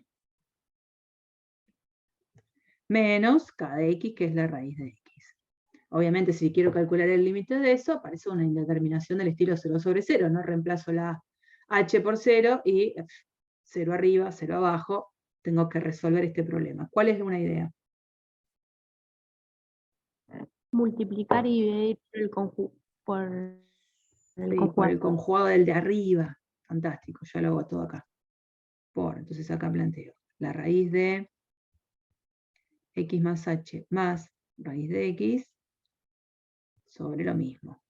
[SPEAKER 1] Menos k de x, que es la raíz de x. Obviamente, si quiero calcular el límite de eso, aparece una indeterminación del estilo 0 sobre 0, ¿no? Reemplazo la h por 0 y 0 arriba, 0 abajo. Tengo que resolver este problema. ¿Cuál es una idea?
[SPEAKER 6] Multiplicar y dividir por el
[SPEAKER 1] Sí,
[SPEAKER 6] conjugado.
[SPEAKER 1] por el conjugado del de arriba. Fantástico, ya lo hago todo acá. Entonces acá planteo la raíz de x más h más raíz de x sobre lo mismo.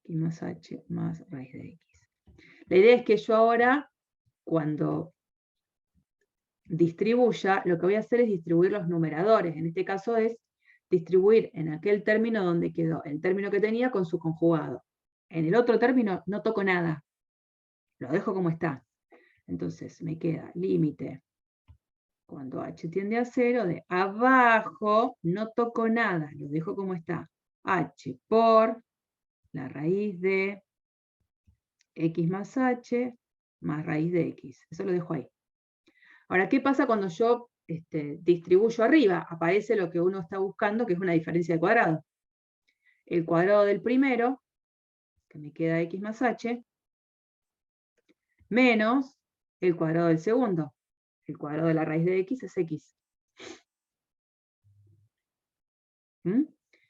[SPEAKER 1] X más h más raíz de x. La idea es que yo ahora, cuando distribuya, lo que voy a hacer es distribuir los numeradores. En este caso es distribuir en aquel término donde quedó el término que tenía con su conjugado. En el otro término no toco nada. Lo dejo como está. Entonces me queda límite cuando h tiende a 0 de abajo, no toco nada, lo dejo como está. H por la raíz de x más h más raíz de x. Eso lo dejo ahí. Ahora, ¿qué pasa cuando yo distribuyo arriba? Aparece lo que uno está buscando, que es una diferencia de cuadrado. El cuadrado del primero, que me queda x más h, menos el cuadrado del segundo. El cuadrado de la raíz de x es x.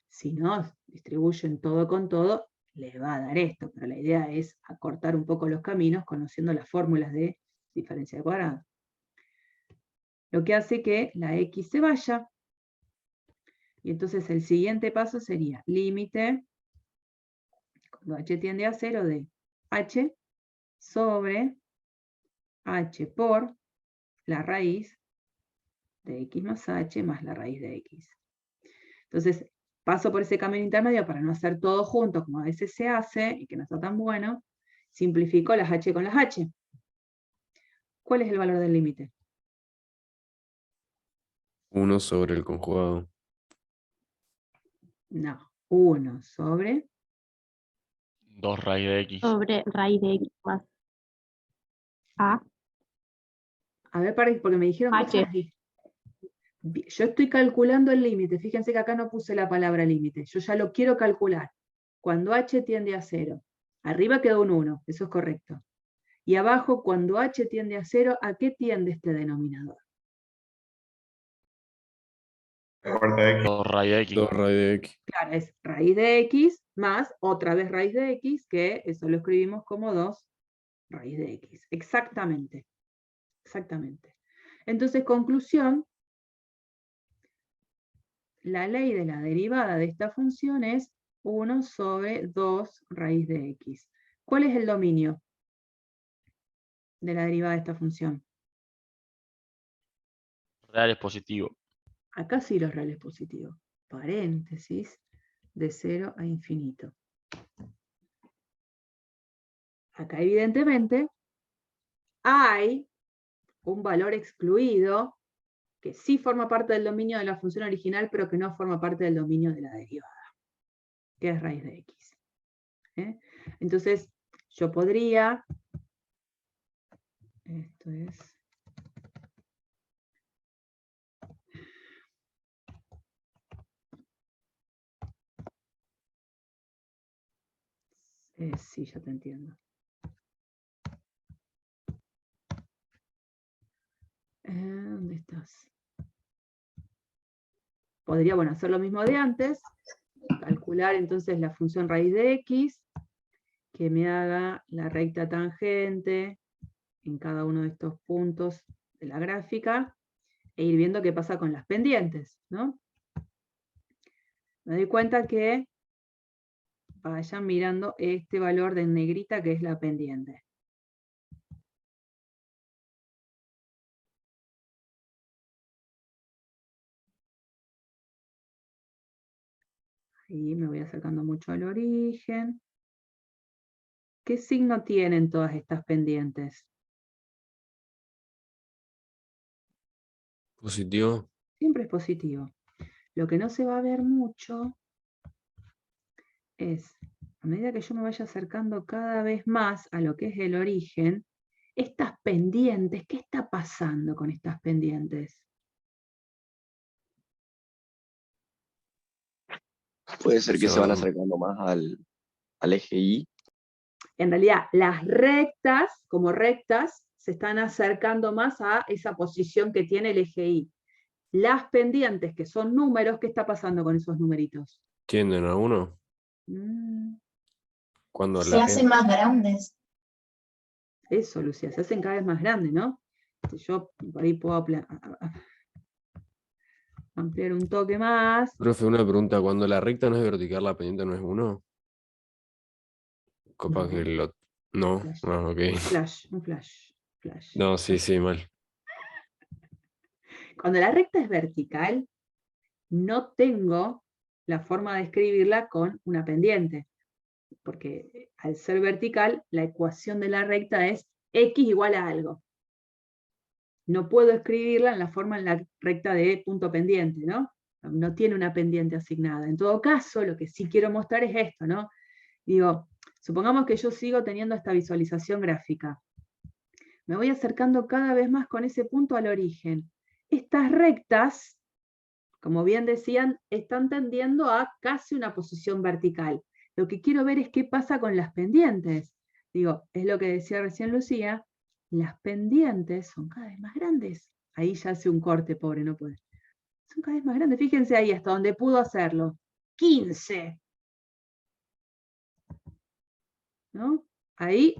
[SPEAKER 1] Si no distribuyo en todo con todo, le va a dar esto, pero la idea es acortar un poco los caminos conociendo las fórmulas de diferencia de cuadrado. Lo que hace que la x se vaya, y entonces el siguiente paso sería límite, cuando h tiende a 0, de h sobre h por la raíz de x más h más la raíz de x. Entonces, paso por ese camino intermedio para no hacer todo junto, como a veces se hace, y que no está tan bueno. Simplifico las h con las h. ¿Cuál es el valor del límite?
[SPEAKER 4] 1 sobre el conjugado.
[SPEAKER 1] No, 1 sobre...
[SPEAKER 5] 2 raíz de x.
[SPEAKER 6] Sobre raíz de x más a.
[SPEAKER 1] A ver, porque me dijeron
[SPEAKER 6] H.
[SPEAKER 1] cosas así. Yo estoy calculando el límite. Fíjense que acá no puse la palabra límite. Yo ya lo quiero calcular. Cuando h tiende a 0. Arriba quedó un 1, eso es correcto. Y abajo, cuando h tiende a 0, ¿a qué tiende este denominador?
[SPEAKER 2] La cuarta de x.
[SPEAKER 5] 2 raíz de x.
[SPEAKER 4] 2 raíz de x.
[SPEAKER 1] Claro, es raíz de x más otra vez raíz de x, que eso lo escribimos como 2 raíz de x. Exactamente. Exactamente. Entonces, conclusión, la ley de la derivada de esta función es 1 sobre 2 raíz de x. ¿Cuál es el dominio de la derivada de esta función?
[SPEAKER 5] Real es positivo.
[SPEAKER 1] Acá sí los reales positivos. Paréntesis de 0 a infinito. Acá evidentemente hay un valor excluido que sí forma parte del dominio de la función original, pero que no forma parte del dominio de la derivada, que es raíz de x. Entonces, yo podría, esto es, sí, ya te entiendo. ¿Dónde estás? Podría, bueno, hacer lo mismo de antes, calcular entonces la función raíz de x, que me haga la recta tangente en cada uno de estos puntos de la gráfica, e ir viendo qué pasa con las pendientes, ¿no? Me doy cuenta que vayan mirando este valor de negrita que es la pendiente. Ahí me voy acercando mucho al origen. ¿Qué signo tienen todas estas pendientes?
[SPEAKER 4] Positivo.
[SPEAKER 1] Siempre es positivo. Lo que no se va a ver mucho es, a medida que yo me vaya acercando cada vez más a lo que es el origen, estas pendientes, ¿qué está pasando con estas pendientes?
[SPEAKER 7] Puede ser que se van
[SPEAKER 4] van-
[SPEAKER 7] acercando más al eje Y.
[SPEAKER 1] En realidad, las rectas, como rectas, se están acercando más a esa posición que tiene el eje Y. Las pendientes, que son números, ¿qué está pasando con esos numeritos?
[SPEAKER 4] ¿Tienden a 1? Cuando
[SPEAKER 8] Se hacen más grandes.
[SPEAKER 1] Eso, Lucía, se hacen cada vez más grandes, ¿no? Yo por ahí puedo ampliar un toque más.
[SPEAKER 4] Profe, una pregunta. Cuando la recta no es vertical, la pendiente no es 1. Capaz
[SPEAKER 1] No.
[SPEAKER 4] que lo... No,
[SPEAKER 1] Flash.
[SPEAKER 4] ok.
[SPEAKER 1] Un flash.
[SPEAKER 4] No, sí, mal.
[SPEAKER 1] Cuando la recta es vertical, no tengo la forma de escribirla con una pendiente, porque al ser vertical, la ecuación de la recta es x igual a algo. No puedo escribirla en la forma en la recta de punto pendiente, ¿no? No tiene una pendiente asignada. En todo caso, lo que sí quiero mostrar es esto, ¿no? Digo, supongamos que yo sigo teniendo esta visualización gráfica. Me voy acercando cada vez más con ese punto al origen. Estas rectas, como bien decían, están tendiendo a casi una posición vertical. Lo que quiero ver es qué pasa con las pendientes. Digo, es lo que decía recién Lucía, las pendientes son cada vez más grandes. Ahí ya hace un corte, pobre, no puede. Son cada vez más grandes. Fíjense ahí hasta donde pudo hacerlo. 15. ¿No? Ahí,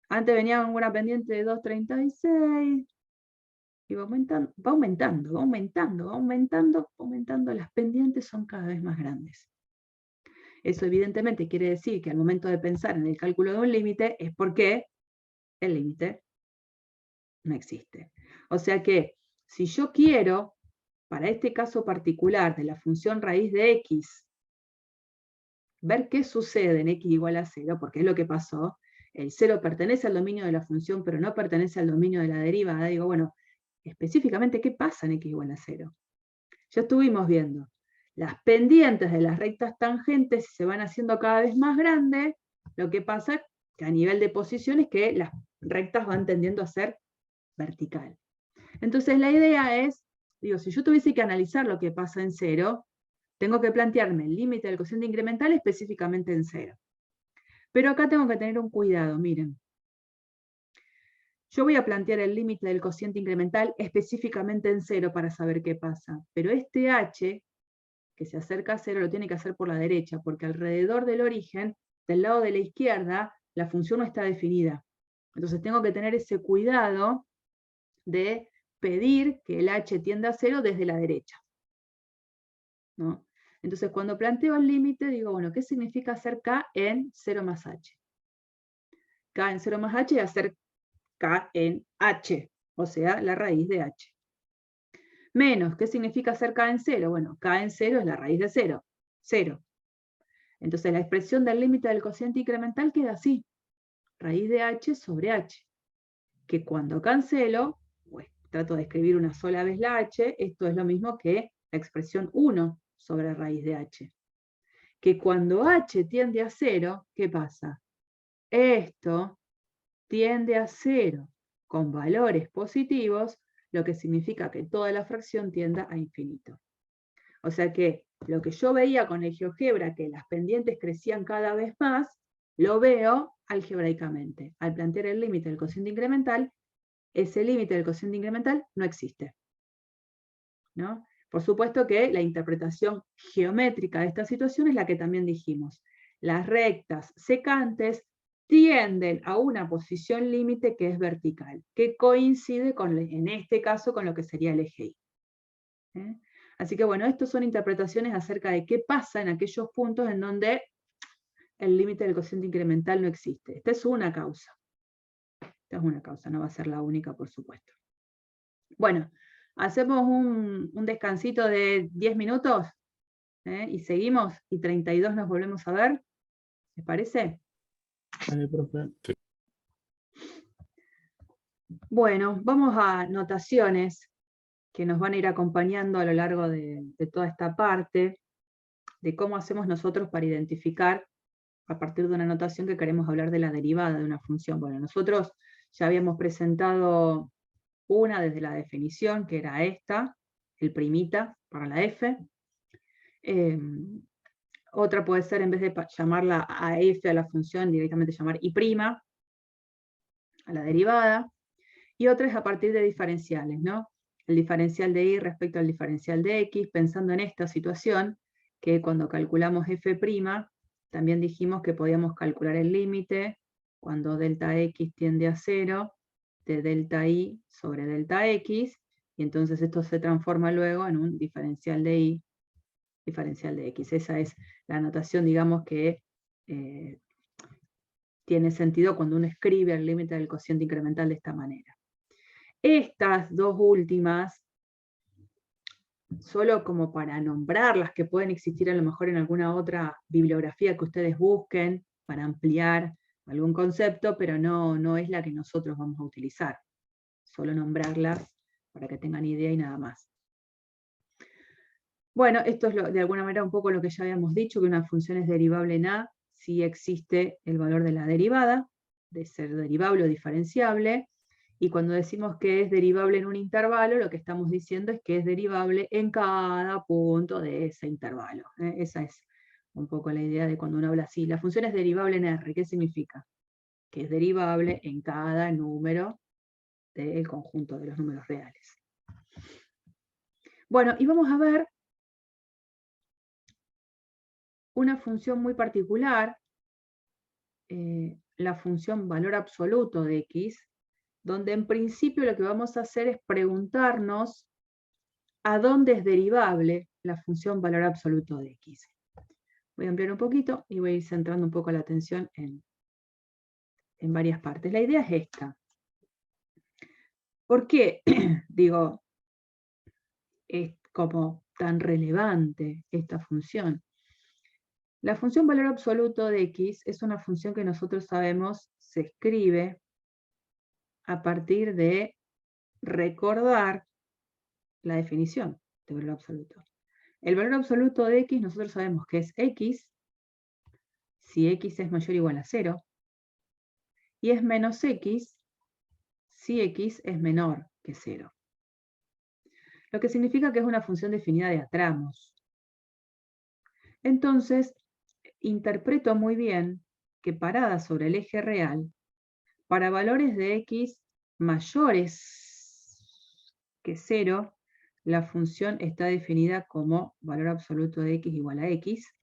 [SPEAKER 1] antes venía con una pendiente de 2,36. Y va aumentando. Las pendientes son cada vez más grandes. Eso evidentemente quiere decir que al momento de pensar en el cálculo de un límite es porque el límite no existe. O sea que si yo quiero, para este caso particular de la función raíz de x, ver qué sucede en x igual a 0, porque es lo que pasó, el 0 pertenece al dominio de la función, pero no pertenece al dominio de la derivada, digo, bueno, específicamente, ¿qué pasa en x igual a 0? Ya estuvimos viendo. Las pendientes de las rectas tangentes se van haciendo cada vez más grandes, lo que pasa que a nivel de posición es que las rectas van tendiendo a ser vertical. Entonces la idea es, digo, si yo tuviese que analizar lo que pasa en 0, tengo que plantearme el límite del cociente incremental específicamente en 0. Pero acá tengo que tener un cuidado, miren. Yo voy a plantear el límite del cociente incremental específicamente en 0 para saber qué pasa. Pero este h, que se acerca a 0, lo tiene que hacer por la derecha, porque alrededor del origen, del lado de la izquierda, la función no está definida. Entonces tengo que tener ese cuidado de pedir que el h tienda a 0 desde la derecha, ¿no? Entonces cuando planteo el límite, digo, bueno, ¿qué significa hacer k en 0 más h? K en 0 más h es hacer k en h, o sea, la raíz de h. Menos, ¿qué significa hacer k en 0? Bueno, k en 0 es la raíz de 0, 0. Entonces la expresión del límite del cociente incremental queda así, raíz de h sobre h, que cuando cancelo, pues, trato de escribir una sola vez la h, esto es lo mismo que la expresión 1 sobre raíz de h. Que cuando h tiende a 0, ¿qué pasa? Esto tiende a 0 con valores positivos, lo que significa que toda la fracción tienda a infinito. O sea que lo que yo veía con el GeoGebra, que las pendientes crecían cada vez más, lo veo algebraicamente. Al plantear el límite del cociente incremental, ese límite del cociente incremental no existe, ¿no? Por supuesto que la interpretación geométrica de esta situación es la que también dijimos. Las rectas secantes tienden a una posición límite que es vertical, que coincide con, en este caso, con lo que sería el eje Y. Así que bueno, estas son interpretaciones acerca de qué pasa en aquellos puntos en donde el límite del cociente incremental no existe. Esta es una causa. Esta es una causa, no va a ser la única, por supuesto. Bueno, hacemos un descansito de 10 minutos y seguimos, y 32 nos volvemos a ver. ¿Les parece?
[SPEAKER 3] Dale, profe.
[SPEAKER 1] Bueno, vamos a notaciones que nos van a ir acompañando a lo largo de toda esta parte, de cómo hacemos nosotros para identificar, a partir de una notación, que queremos hablar de la derivada de una función. Bueno, nosotros ya habíamos presentado una desde la definición, que era esta, el primita para la f. Otra puede ser, en vez de llamarla a f a la función, directamente llamar y' a la derivada. Y otra es a partir de diferenciales, ¿no? El diferencial de y respecto al diferencial de x, pensando en esta situación, que cuando calculamos f', también dijimos que podíamos calcular el límite cuando delta x tiende a 0, de delta y sobre delta x, y entonces esto se transforma luego en un diferencial de y, diferencial de x. Esa es la notación, digamos, que tiene sentido cuando uno escribe el límite del cociente incremental de esta manera. Estas dos últimas, solo como para nombrarlas, que pueden existir a lo mejor en alguna otra bibliografía que ustedes busquen para ampliar algún concepto, pero no es la que nosotros vamos a utilizar. Solo nombrarlas para que tengan idea y nada más. Bueno, esto es de alguna manera un poco lo que ya habíamos dicho, que una función es derivable en A si existe el valor de la derivada, de ser derivable o diferenciable, y cuando decimos que es derivable en un intervalo, lo que estamos diciendo es que es derivable en cada punto de ese intervalo. Esa es un poco la idea de cuando uno habla así. La función es derivable en R, ¿qué significa? Que es derivable en cada número del conjunto de los números reales. Bueno, y vamos a ver una función muy particular, la función valor absoluto de x, donde en principio lo que vamos a hacer es preguntarnos a dónde es derivable la función valor absoluto de x. Voy a ampliar un poquito y voy a ir centrando un poco la atención en varias partes. La idea es esta. ¿Por qué, digo, es como tan relevante esta función? La función valor absoluto de x es una función que nosotros sabemos se escribe a partir de recordar la definición de valor absoluto. El valor absoluto de x nosotros sabemos que es x si x es mayor o igual a 0, y es menos x si x es menor que 0. Lo que significa que es una función definida de a tramos. Entonces, interpreto muy bien que parada sobre el eje real, para valores de x mayores que 0, la función está definida como valor absoluto de x igual a x.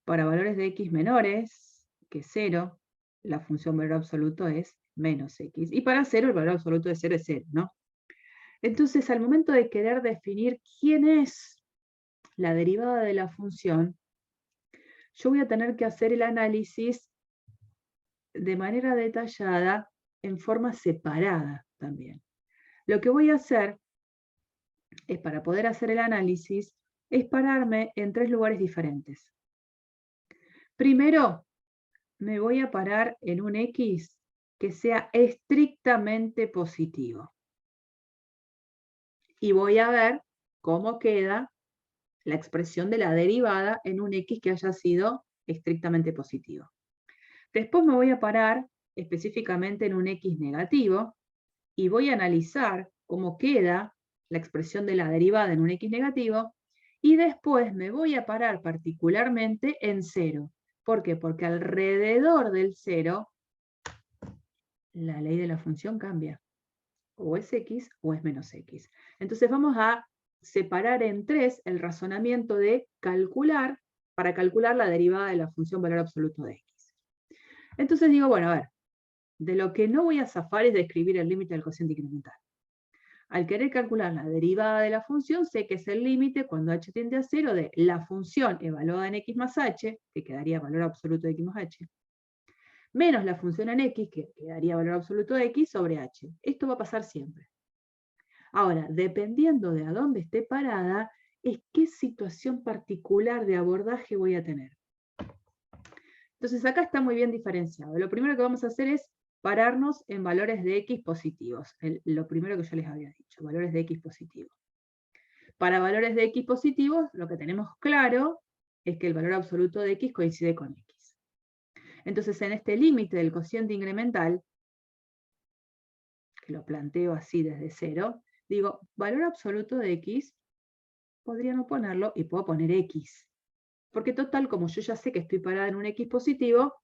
[SPEAKER 1] Para valores de x menores que 0, la función valor absoluto es menos x. Y para 0, el valor absoluto de 0 es 0, ¿no? Entonces, al momento de querer definir quién es la derivada de la función, yo voy a tener que hacer el análisis de manera detallada en forma separada también. Lo que voy a hacer es, para poder hacer el análisis, es pararme en 3 lugares diferentes. Primero, me voy a parar en un X que sea estrictamente positivo. Y voy a ver cómo queda la expresión de la derivada en un X que haya sido estrictamente positivo. Después me voy a parar específicamente en un X negativo y voy a analizar cómo queda la expresión de la derivada en un X negativo, y después me voy a parar particularmente en 0. ¿Por qué? Porque alrededor del 0 la ley de la función cambia. O es X o es menos X. Entonces vamos a separar en 3 el razonamiento de calcular, para calcular la derivada de la función valor absoluto de X. Entonces digo, bueno, a ver, de lo que no voy a zafar es de escribir el límite del cociente incremental. Al querer calcular la derivada de la función, sé que es el límite cuando h tiende a 0 de la función evaluada en x más h, que quedaría valor absoluto de x más h, menos la función en x, que quedaría valor absoluto de x sobre h. Esto va a pasar siempre. Ahora, dependiendo de a dónde esté parada, es qué situación particular de abordaje voy a tener. Entonces acá está muy bien diferenciado. Lo primero que vamos a hacer es pararnos en valores de x positivos. Lo primero que yo les había dicho, valores de x positivos. Para valores de x positivos, lo que tenemos claro es que el valor absoluto de x coincide con x. Entonces, en este límite del cociente incremental, que lo planteo así desde 0, digo, valor absoluto de x, podría no ponerlo y puedo poner x. Porque total, como yo ya sé que estoy parada en un x positivo,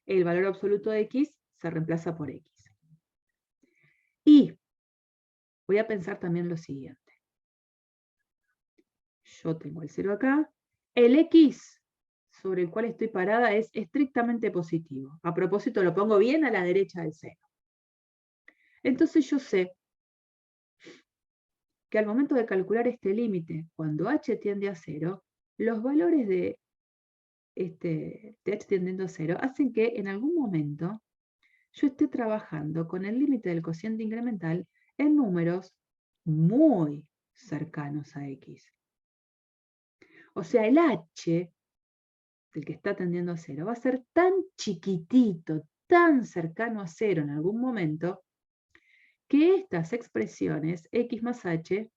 [SPEAKER 1] el valor absoluto de x se reemplaza por x. Y voy a pensar también lo siguiente. Yo tengo el 0 acá. El x sobre el cual estoy parada es estrictamente positivo. A propósito, lo pongo bien a la derecha del 0. Entonces yo sé que al momento de calcular este límite, cuando h tiende a 0, los valores de h tendiendo a 0 hacen que en algún momento yo esté trabajando con el límite del cociente incremental en números muy cercanos a x. O sea, el h, el que está tendiendo a 0, va a ser tan chiquitito, tan cercano a 0 en algún momento, que estas expresiones, x más h,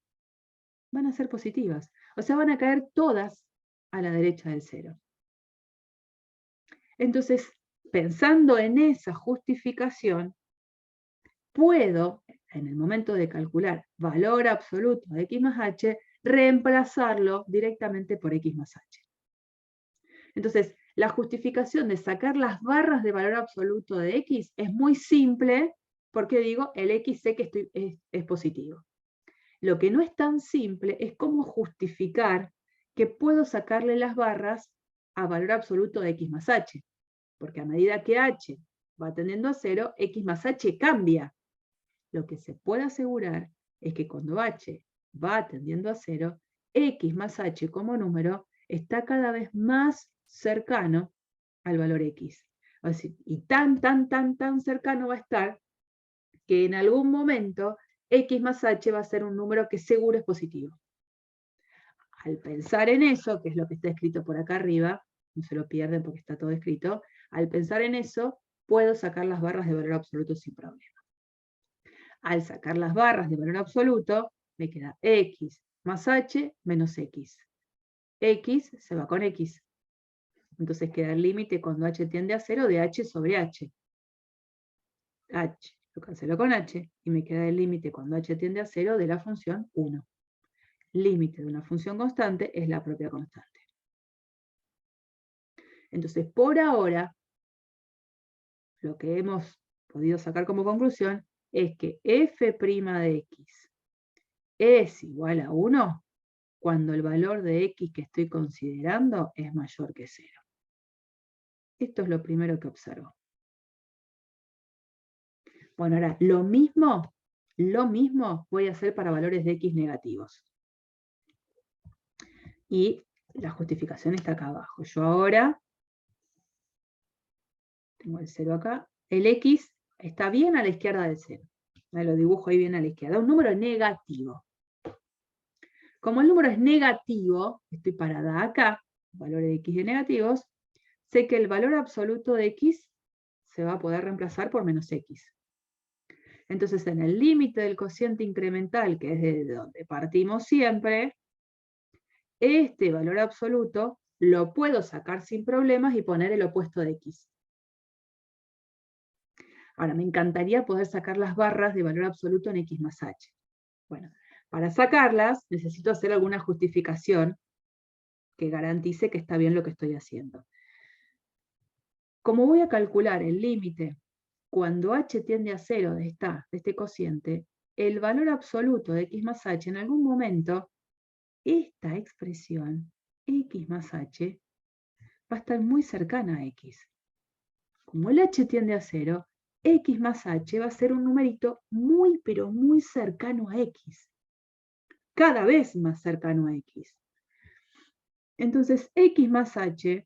[SPEAKER 1] van a ser positivas. O sea, van a caer todas a la derecha del 0. Entonces, pensando en esa justificación, puedo, en el momento de calcular valor absoluto de x más h, reemplazarlo directamente por x más h. Entonces, la justificación de sacar las barras de valor absoluto de x es muy simple, porque digo, el x sé que es positivo. Lo que no es tan simple es cómo justificar que puedo sacarle las barras a valor absoluto de x más h. Porque a medida que h va tendiendo a 0, x más h cambia. Lo que se puede asegurar es que cuando h va tendiendo a 0, x más h como número está cada vez más cercano al valor x. Y tan cercano va a estar que en algún momento x más h va a ser un número que seguro es positivo. Al pensar en eso, que es lo que está escrito por acá arriba, no se lo pierden porque está todo escrito, al pensar en eso, puedo sacar las barras de valor absoluto sin problema. Al sacar las barras de valor absoluto, me queda x más h menos x. X se va con x. Entonces queda el límite cuando h tiende a 0 de h sobre h. H lo cancelo con h y me queda el límite cuando h tiende a 0 de la función 1. Límite de una función constante es la propia constante. Entonces, por ahora, lo que hemos podido sacar como conclusión es que f' de x es igual a 1 cuando el valor de x que estoy considerando es mayor que 0. Esto es lo primero que observo. Bueno, ahora, lo mismo voy a hacer para valores de x negativos. Y la justificación está acá abajo. Yo ahora tengo el 0 acá. El x está bien a la izquierda del 0. Me lo dibujo ahí bien a la izquierda. Un número negativo. Como el número es negativo, estoy parada acá, valores de x de negativos, sé que el valor absoluto de x se va a poder reemplazar por menos x. Entonces, en el límite del cociente incremental, que es de donde partimos siempre, este valor absoluto lo puedo sacar sin problemas y poner el opuesto de x. Ahora, me encantaría poder sacar las barras de valor absoluto en x más h. Bueno, para sacarlas necesito hacer alguna justificación que garantice que está bien lo que estoy haciendo. Como voy a calcular el límite cuando h tiende a 0 de este cociente, el valor absoluto de x más h, en algún momento, esta expresión, x más h, va a estar muy cercana a x. Como el h tiende a 0, x más h va a ser un numerito muy, pero muy cercano a x. Cada vez más cercano a x. Entonces, x más h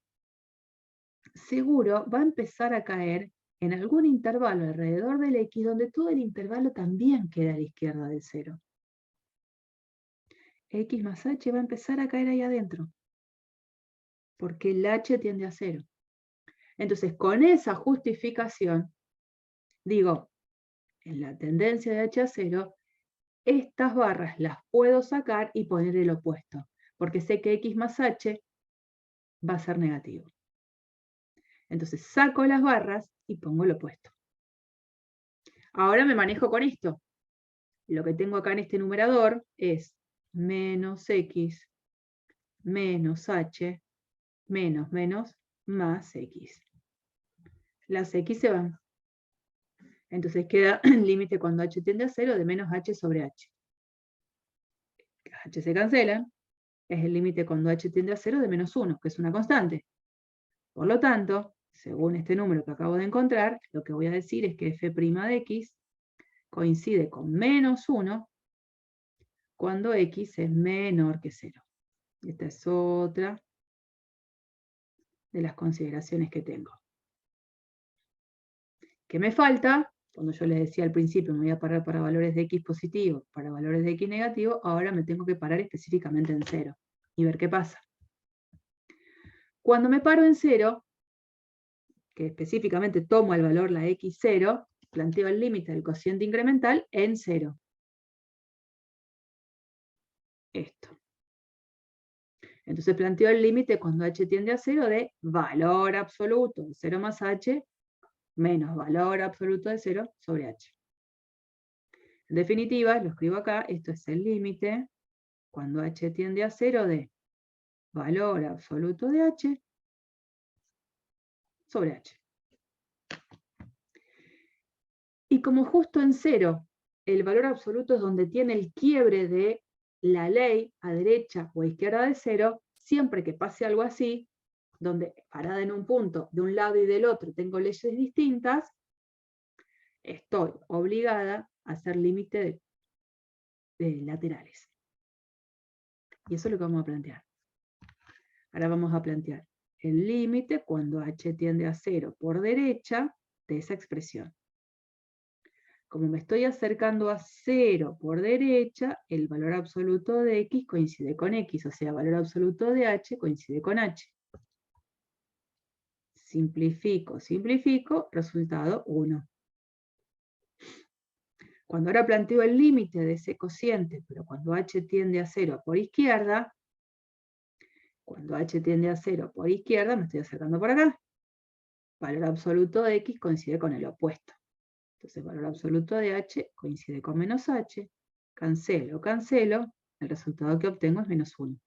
[SPEAKER 1] seguro va a empezar a caer en algún intervalo alrededor del x, donde todo el intervalo también queda a la izquierda del 0. X más h va a empezar a caer ahí adentro, porque el h tiende a 0. Entonces, con esa justificación, digo, en la tendencia de h a 0, estas barras las puedo sacar y poner el opuesto, porque sé que x más h va a ser negativo. Entonces saco las barras y pongo el opuesto. Ahora me manejo con esto. Lo que tengo acá en este numerador es menos x menos h menos menos más x. Las x se van. Entonces queda el límite cuando h tiende a 0 de menos h sobre h. Las h se cancelan. Es el límite cuando h tiende a 0 de menos 1, que es una constante. Por lo tanto, según este número que acabo de encontrar, lo que voy a decir es que f' de x coincide con menos 1 cuando x es menor que 0. Esta es otra de las consideraciones que tengo. ¿Qué me falta? Cuando yo les decía al principio, me voy a parar para valores de x positivos, para valores de x negativos, ahora me tengo que parar específicamente en 0 y ver qué pasa. Cuando me paro en 0, que específicamente tomo el valor la x0, planteo el límite del cociente incremental en 0. Esto. Entonces planteo el límite cuando h tiende a 0 de valor absoluto de 0 más h menos valor absoluto de 0 sobre h. En definitiva, lo escribo acá, esto es el límite cuando h tiende a 0 de valor absoluto de h sobre h. Y como justo en 0, el valor absoluto es donde tiene el quiebre de la ley a derecha o a izquierda de 0, siempre que pase algo así, donde parada en un punto, de un lado y del otro, tengo leyes distintas, estoy obligada a hacer límite de laterales. Y eso es lo que vamos a plantear. Ahora vamos a plantear el límite cuando h tiende a 0 por derecha de esa expresión. Como me estoy acercando a 0 por derecha, el valor absoluto de x coincide con x, o sea, el valor absoluto de h coincide con h. Simplifico, simplifico, resultado 1. Cuando ahora planteo el límite de ese cociente, pero cuando h tiende a 0 por izquierda, cuando h tiende a 0 por izquierda, me estoy acercando por acá. Valor absoluto de x coincide con el opuesto. Entonces, valor absoluto de h coincide con menos h. Cancelo, cancelo. El resultado que obtengo es menos 1.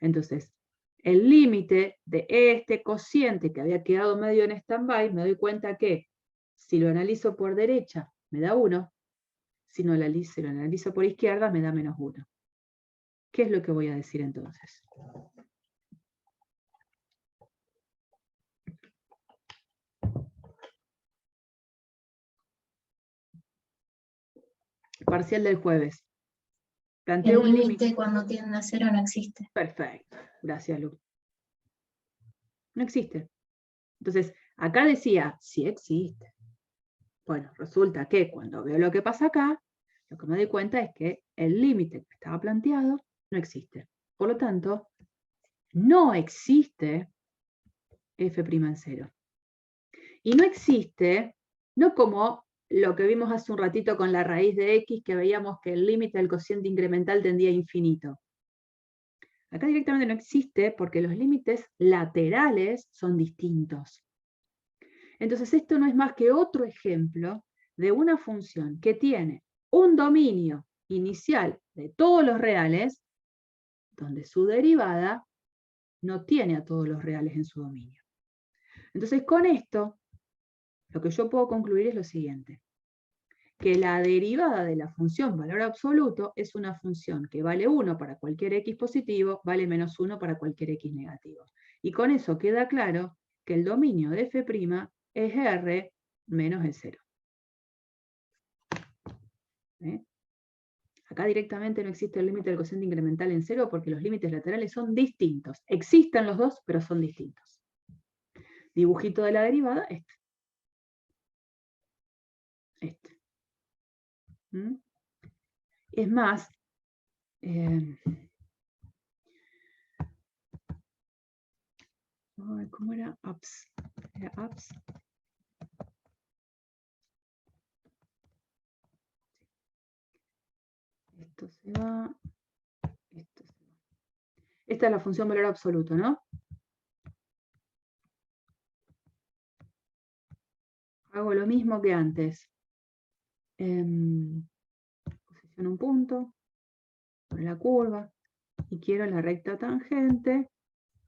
[SPEAKER 1] Entonces, el límite de este cociente que había quedado medio en stand-by, me doy cuenta que si lo analizo por derecha, me da 1. Si lo analizo por izquierda, me da menos 1. ¿Qué es lo que voy a decir entonces? Parcial del jueves. Planteo
[SPEAKER 8] El
[SPEAKER 1] un
[SPEAKER 8] límite cuando tiende a 0 no existe.
[SPEAKER 1] Perfecto. Gracias, Lu. No existe. Entonces, Acá decía, sí existe. Bueno, resulta que cuando veo lo que pasa acá, lo que me doy cuenta es que el límite que estaba planteado no existe. Por lo tanto, no existe f' en 0. Y no existe, no como lo que vimos hace un ratito con la raíz de x, que veíamos que el límite del cociente incremental tendía a infinito. Acá directamente no existe porque los límites laterales son distintos. Entonces esto no es más que otro ejemplo de una función que tiene un dominio inicial de todos los reales, donde su derivada no tiene a todos los reales en su dominio. Entonces con esto, lo que yo puedo concluir es lo siguiente, que la derivada de la función valor absoluto es una función que vale 1 para cualquier x positivo, vale menos 1 para cualquier x negativo. Y con eso queda claro que el dominio de f' es R menos el 0. Acá directamente no existe el límite del cociente incremental en 0 porque los límites laterales son distintos. Existen los dos, pero son distintos. Dibujito de la derivada, este. Este. Es más, ¿cómo era? Ups. Era ups. Esto se va. Esto se va. Esta es la función valor absoluto, ¿no? Hago lo mismo que antes. Posiciono un punto por la curva y quiero la recta tangente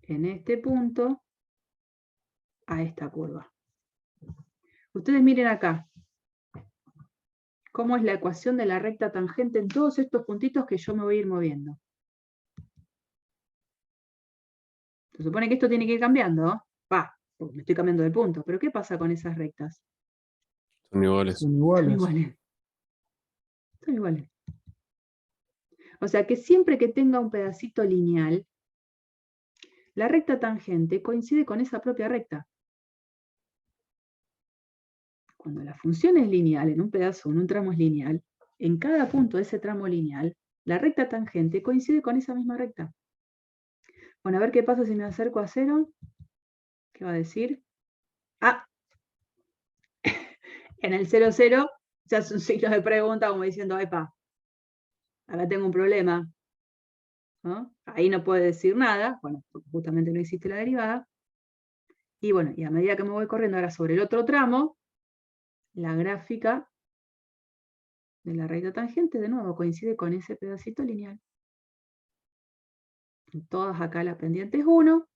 [SPEAKER 1] en este punto a esta curva. Ustedes miren acá cómo es la ecuación de la recta tangente en todos estos puntitos que yo me voy a ir moviendo. Se supone que esto tiene que ir cambiando, ¿no? Porque me estoy cambiando de punto. Pero ¿qué pasa con esas rectas?
[SPEAKER 4] Son iguales.
[SPEAKER 3] Son
[SPEAKER 1] Son
[SPEAKER 3] iguales.
[SPEAKER 1] iguales. Son iguales. O sea que siempre que tenga un pedacito lineal, la recta tangente coincide con esa propia recta. Cuando la función es lineal, en un pedazo, en un tramo es lineal, en cada punto de ese tramo lineal, la recta tangente coincide con esa misma recta. Bueno, a ver qué pasa si me acerco a 0. ¿Qué va a decir? En el 0, 0 se hace un signo de pregunta como diciendo, epa, acá tengo un problema. ¿No? Ahí no puede decir nada, bueno, porque justamente no existe la derivada. Y bueno, y a medida que me voy corriendo ahora sobre el otro tramo, la gráfica de la recta tangente de nuevo coincide con ese pedacito lineal. En todas acá la pendiente es 1.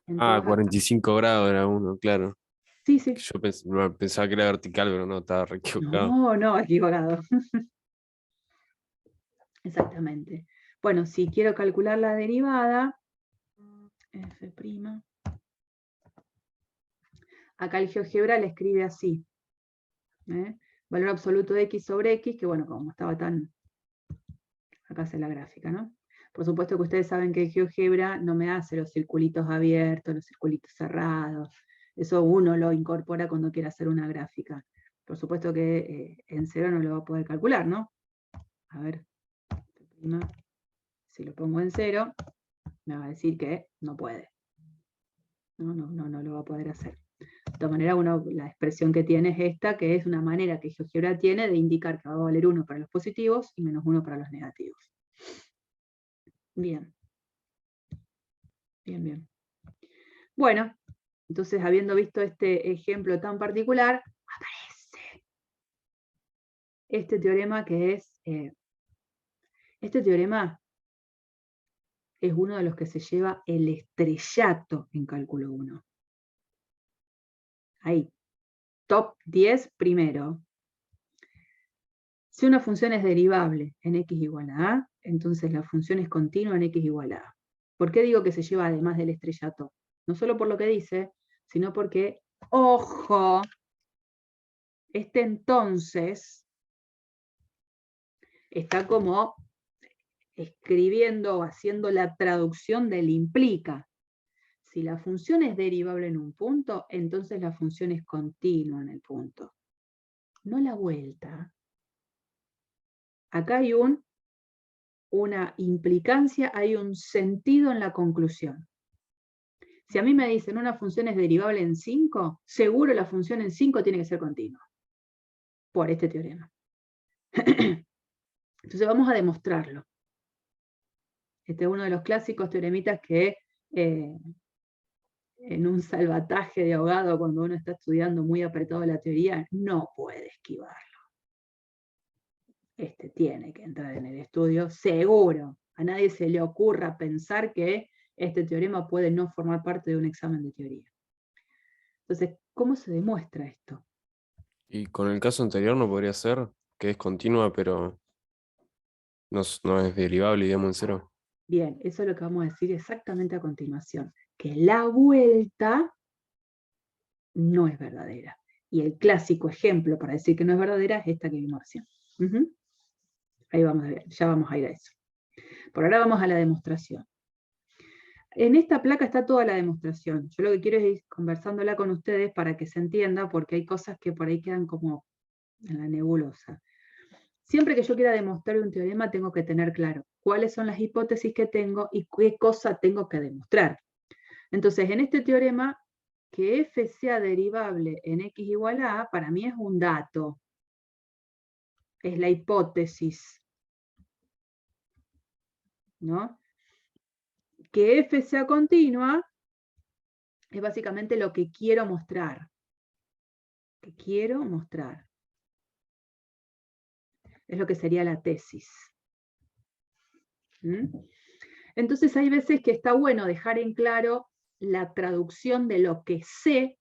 [SPEAKER 4] 45 grados era uno, claro.
[SPEAKER 1] Sí, sí.
[SPEAKER 4] Yo pensaba que era vertical, pero no, estaba re equivocado.
[SPEAKER 1] No, equivocado. Exactamente. Bueno, si quiero calcular la derivada, f', acá el GeoGebra le escribe así. Valor absoluto de x sobre x, que bueno, como estaba tan... Acá hace la gráfica, ¿no? Por supuesto que ustedes saben que el GeoGebra no me hace los circulitos abiertos, los circulitos cerrados. Eso uno lo incorpora cuando quiere hacer una gráfica. Por supuesto que en 0 no lo va a poder calcular, ¿no? A ver, si lo pongo en 0, me va a decir que no puede. No lo va a poder hacer. De todas maneras, la expresión que tiene es esta, que es una manera que GeoGebra tiene de indicar que va a valer 1 para los positivos y menos 1 para los negativos. Bien. Bien, bien. Bueno, entonces habiendo visto este ejemplo tan particular, aparece este teorema que es... este teorema es uno de los que se lleva el estrellato en cálculo 1. Ahí, top 10 primero. Si una función es derivable en x igual a a, entonces la función es continua en x igual a a. ¿Por qué digo que se lleva además del estrellato? No solo por lo que dice, sino porque, ¡ojo! Este entonces está como escribiendo o haciendo la traducción del implica. Si la función es derivable en un punto, entonces la función es continua en el punto. No la vuelta. Acá hay una implicancia, hay un sentido en la conclusión. Si a mí me dicen una función es derivable en 5, seguro la función en 5 tiene que ser continua. Por este teorema. Entonces vamos a demostrarlo. Este es uno de los clásicos teoremitas que en un salvataje de ahogado, cuando uno está estudiando muy apretado la teoría, no puede esquivarlo. Este tiene que entrar en el estudio, seguro. A nadie se le ocurra pensar que este teorema puede no formar parte de un examen de teoría. Entonces, ¿cómo se demuestra esto?
[SPEAKER 4] Y con el caso anterior no podría ser, que es continua, pero no es derivable, digamos, en cero.
[SPEAKER 1] Bien, eso es lo que vamos a decir exactamente a continuación. Que la vuelta no es verdadera. Y el clásico ejemplo para decir que no es verdadera es esta que vimos recién. Ahí vamos a ver, ya vamos a ir a eso. Por ahora vamos a la demostración. En esta placa está toda la demostración. Yo lo que quiero es ir conversándola con ustedes para que se entienda, porque hay cosas que por ahí quedan como en la nebulosa. Siempre que yo quiera demostrar un teorema, tengo que tener claro cuáles son las hipótesis que tengo y qué cosa tengo que demostrar. Entonces, en este teorema, que f sea derivable en x igual a, para mí es un dato. Es la hipótesis. ¿No? Que f sea continua es básicamente lo que quiero mostrar. Que quiero mostrar. Es lo que sería la tesis. Entonces hay veces que está bueno dejar en claro la traducción de lo que sé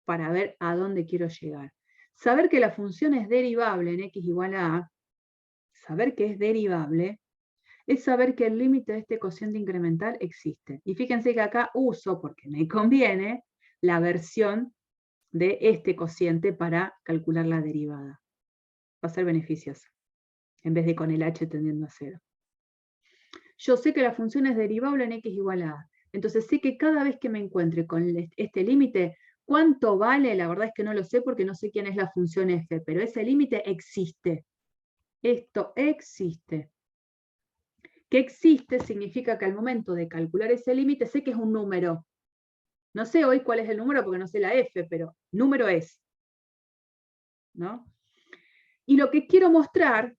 [SPEAKER 1] para ver a dónde quiero llegar. Saber que la función es derivable en x igual a, saber que es derivable, es saber que el límite de este cociente incremental existe. Y fíjense que acá uso, porque me conviene, la versión de este cociente para calcular la derivada. Va a ser beneficiosa, en vez de con el h tendiendo a 0. Yo sé que la función es derivable en x igual a a. Entonces sé que cada vez que me encuentre con este límite, ¿cuánto vale? La verdad es que no lo sé porque no sé quién es la función f, pero ese límite existe. Esto existe. Que existe significa que al momento de calcular ese límite sé que es un número. No sé hoy cuál es el número porque no sé la f, pero número es. ¿No? Y lo que quiero mostrar,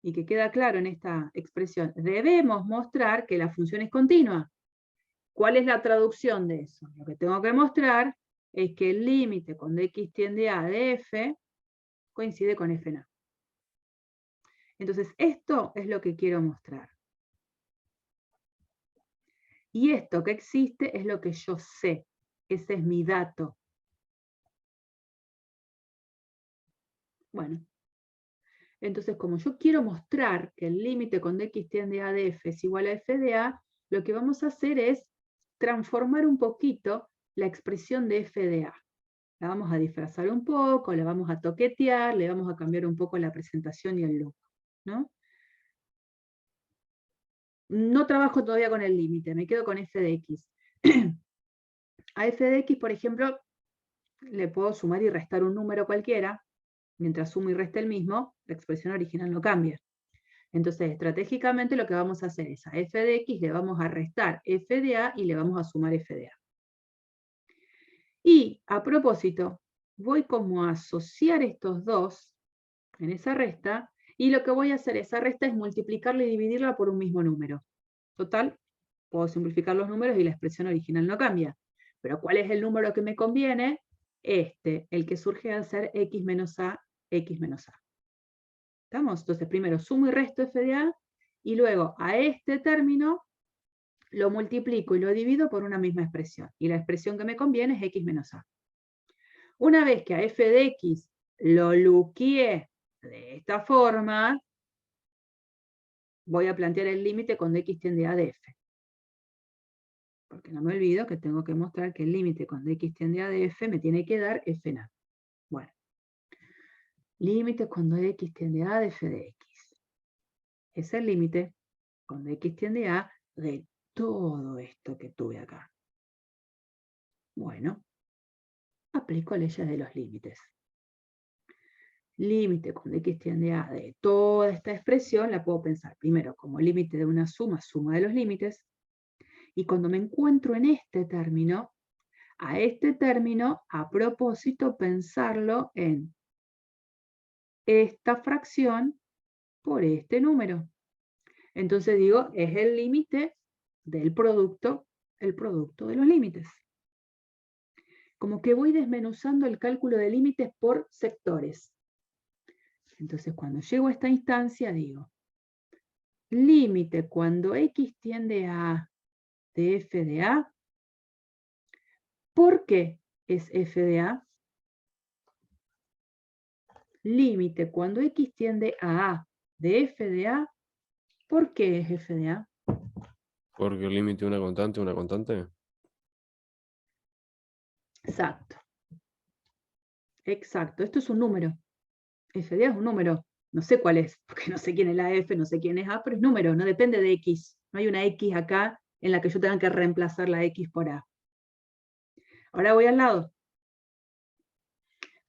[SPEAKER 1] y que queda claro en esta expresión, debemos mostrar que la función es continua. ¿Cuál es la traducción de eso? Lo que tengo que mostrar es que el límite cuando x tiende a de f coincide con f na. Entonces, esto es lo que quiero mostrar. Y esto que existe es lo que yo sé. Ese es mi dato. Bueno. Entonces, como yo quiero mostrar que el límite cuando x tiende a de f es igual a f de a, lo que vamos a hacer es transformar un poquito la expresión de f de a. La vamos a disfrazar un poco, la vamos a toquetear, le vamos a cambiar un poco la presentación y el look, ¿no? No trabajo todavía con el límite, me quedo con f de x. A f de x, por ejemplo, le puedo sumar y restar un número cualquiera. Mientras sumo y resta el mismo, la expresión original no cambia. Entonces, estratégicamente lo que vamos a hacer es a f de x le vamos a restar f de a y le vamos a sumar f de a. Y, a propósito, voy como a asociar estos dos en esa resta, y lo que voy a hacer, esa resta es multiplicarla y dividirla por un mismo número. Total, puedo simplificar los números y la expresión original no cambia. Pero ¿cuál es el número que me conviene? Este, el que surge al ser x menos a, x menos a. ¿Estamos? Entonces primero sumo y resto f de a, y luego a este término lo multiplico y lo divido por una misma expresión. Y la expresión que me conviene es x menos a. Una vez que a f de x lo luqueé de esta forma, voy a plantear el límite cuando x tiende a de f. Porque no me olvido que tengo que mostrar que el límite cuando x tiende a de f me tiene que dar f na. Bueno. Límite cuando x tiende a de f de x. Es el límite cuando x tiende a de todo esto que tuve acá? Bueno, aplico leyes de los límites. Límite cuando x tiende a de toda esta expresión la puedo pensar primero como límite de una suma de los límites, y cuando me encuentro en este término, a este término, a propósito, pensarlo en esta fracción por este número. Entonces digo, es el límite del producto, el producto de los límites. Como que voy desmenuzando el cálculo de límites por sectores. Entonces cuando llego a esta instancia digo, límite cuando x tiende a A de f de A. ¿Por qué es f de A? Límite cuando x tiende a A de f de A. ¿Por qué es f de A?
[SPEAKER 4] Porque el límite de una constante.
[SPEAKER 1] Exacto. Exacto. Esto es un número. F de A es un número. No sé cuál es, porque no sé quién es la F, no sé quién es A, pero es número, no depende de X. No hay una X acá en la que yo tenga que reemplazar la X por A. Ahora voy al lado.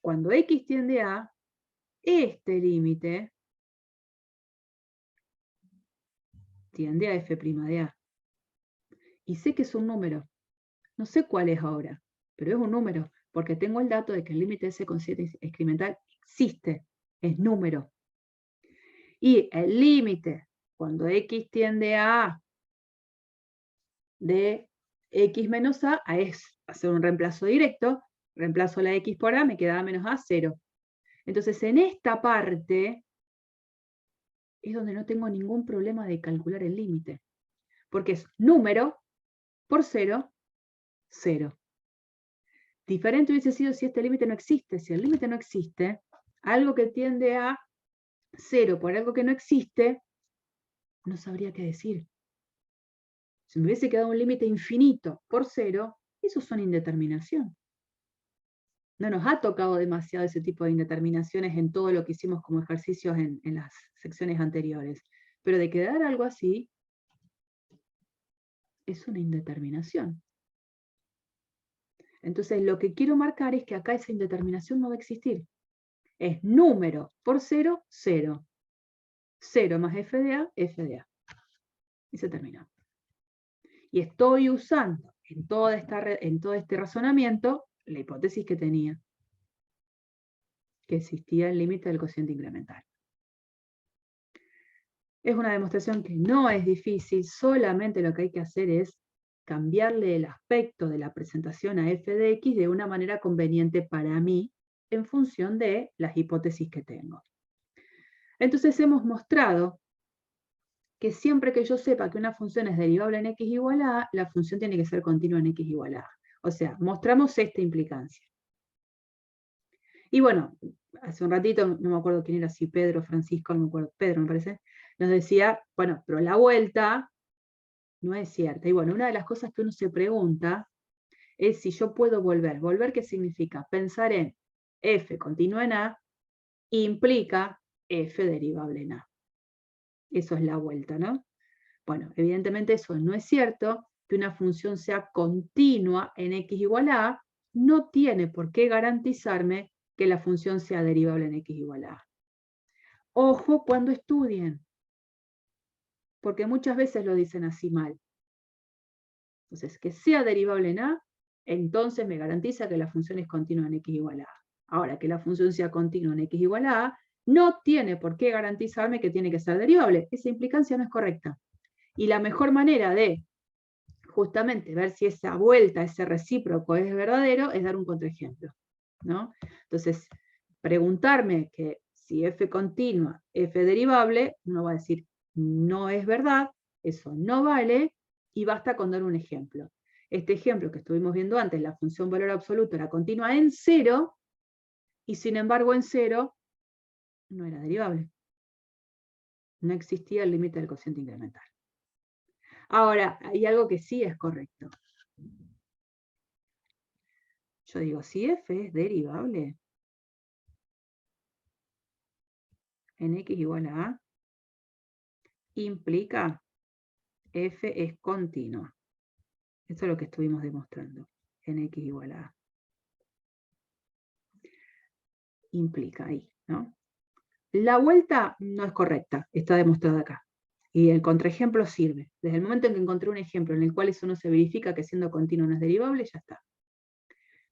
[SPEAKER 1] Cuando X tiende a este límite tiende a F' de A. Y sé que es un número. No sé cuál es ahora, pero es un número, porque tengo el dato de que el límite de ese cociente incremental existe, es número. Y el límite, cuando X tiende a A de X menos A, es hacer un reemplazo directo, reemplazo la X por A, me queda A menos A, 0. Entonces, en esta parte es donde no tengo ningún problema de calcular el límite, porque es número por 0, 0. Diferente hubiese sido si este límite no existe. Si el límite no existe, algo que tiende a 0 por algo que no existe, no sabría qué decir. Si me hubiese quedado un límite infinito por 0, eso son indeterminación. No nos ha tocado demasiado ese tipo de indeterminaciones en todo lo que hicimos como ejercicios en las secciones anteriores. Pero de quedar algo así, es una indeterminación. Entonces lo que quiero marcar es que acá esa indeterminación no va a existir. Es número por 0, 0. 0 más f de A, f de A. Y se terminó. Y estoy usando en todo este razonamiento la hipótesis que tenía, que existía el límite del cociente incremental. Es una demostración que no es difícil, solamente lo que hay que hacer es cambiarle el aspecto de la presentación a f de x de una manera conveniente para mí, en función de las hipótesis que tengo. Entonces hemos mostrado que siempre que yo sepa que una función es derivable en x igual a a, la función tiene que ser continua en x igual a a. O sea, mostramos esta implicancia. Y bueno, hace un ratito, no me acuerdo quién era, si Pedro, Francisco, no me acuerdo, Pedro me parece, nos decía, bueno, pero la vuelta no es cierta. Y bueno, una de las cosas que uno se pregunta es si yo puedo volver. ¿Volver qué significa? Pensar en f continua en a implica f derivable en a. Eso es la vuelta, ¿no? Bueno, evidentemente eso no es cierto, que una función sea continua en x igual a, no tiene por qué garantizarme que la función sea derivable en x igual a. Ojo cuando estudien, porque muchas veces lo dicen así mal. Entonces, que sea derivable en a, entonces me garantiza que la función es continua en x igual a. Ahora, que la función sea continua en x igual a, no tiene por qué garantizarme que tiene que ser derivable. Esa implicancia no es correcta. Y la mejor manera de justamente ver si esa vuelta, ese recíproco es verdadero, es dar un contraejemplo, ¿no? Entonces, preguntarme que si f continua, f derivable, uno va a decir, no es verdad, eso no vale, y basta con dar un ejemplo. Este ejemplo que estuvimos viendo antes, la función valor absoluto era continua en 0, y sin embargo en 0 no era derivable. No existía el límite del cociente incremental. Ahora, hay algo que sí es correcto. Yo digo, si f es derivable en x igual a a, implica f es continua. Eso es lo que estuvimos demostrando en x igual a a. Implica ahí, ¿no? La vuelta no es correcta, está demostrada acá. Y el contraejemplo sirve. Desde el momento en que encontré un ejemplo en el cual eso no se verifica que siendo continuo no es derivable, ya está.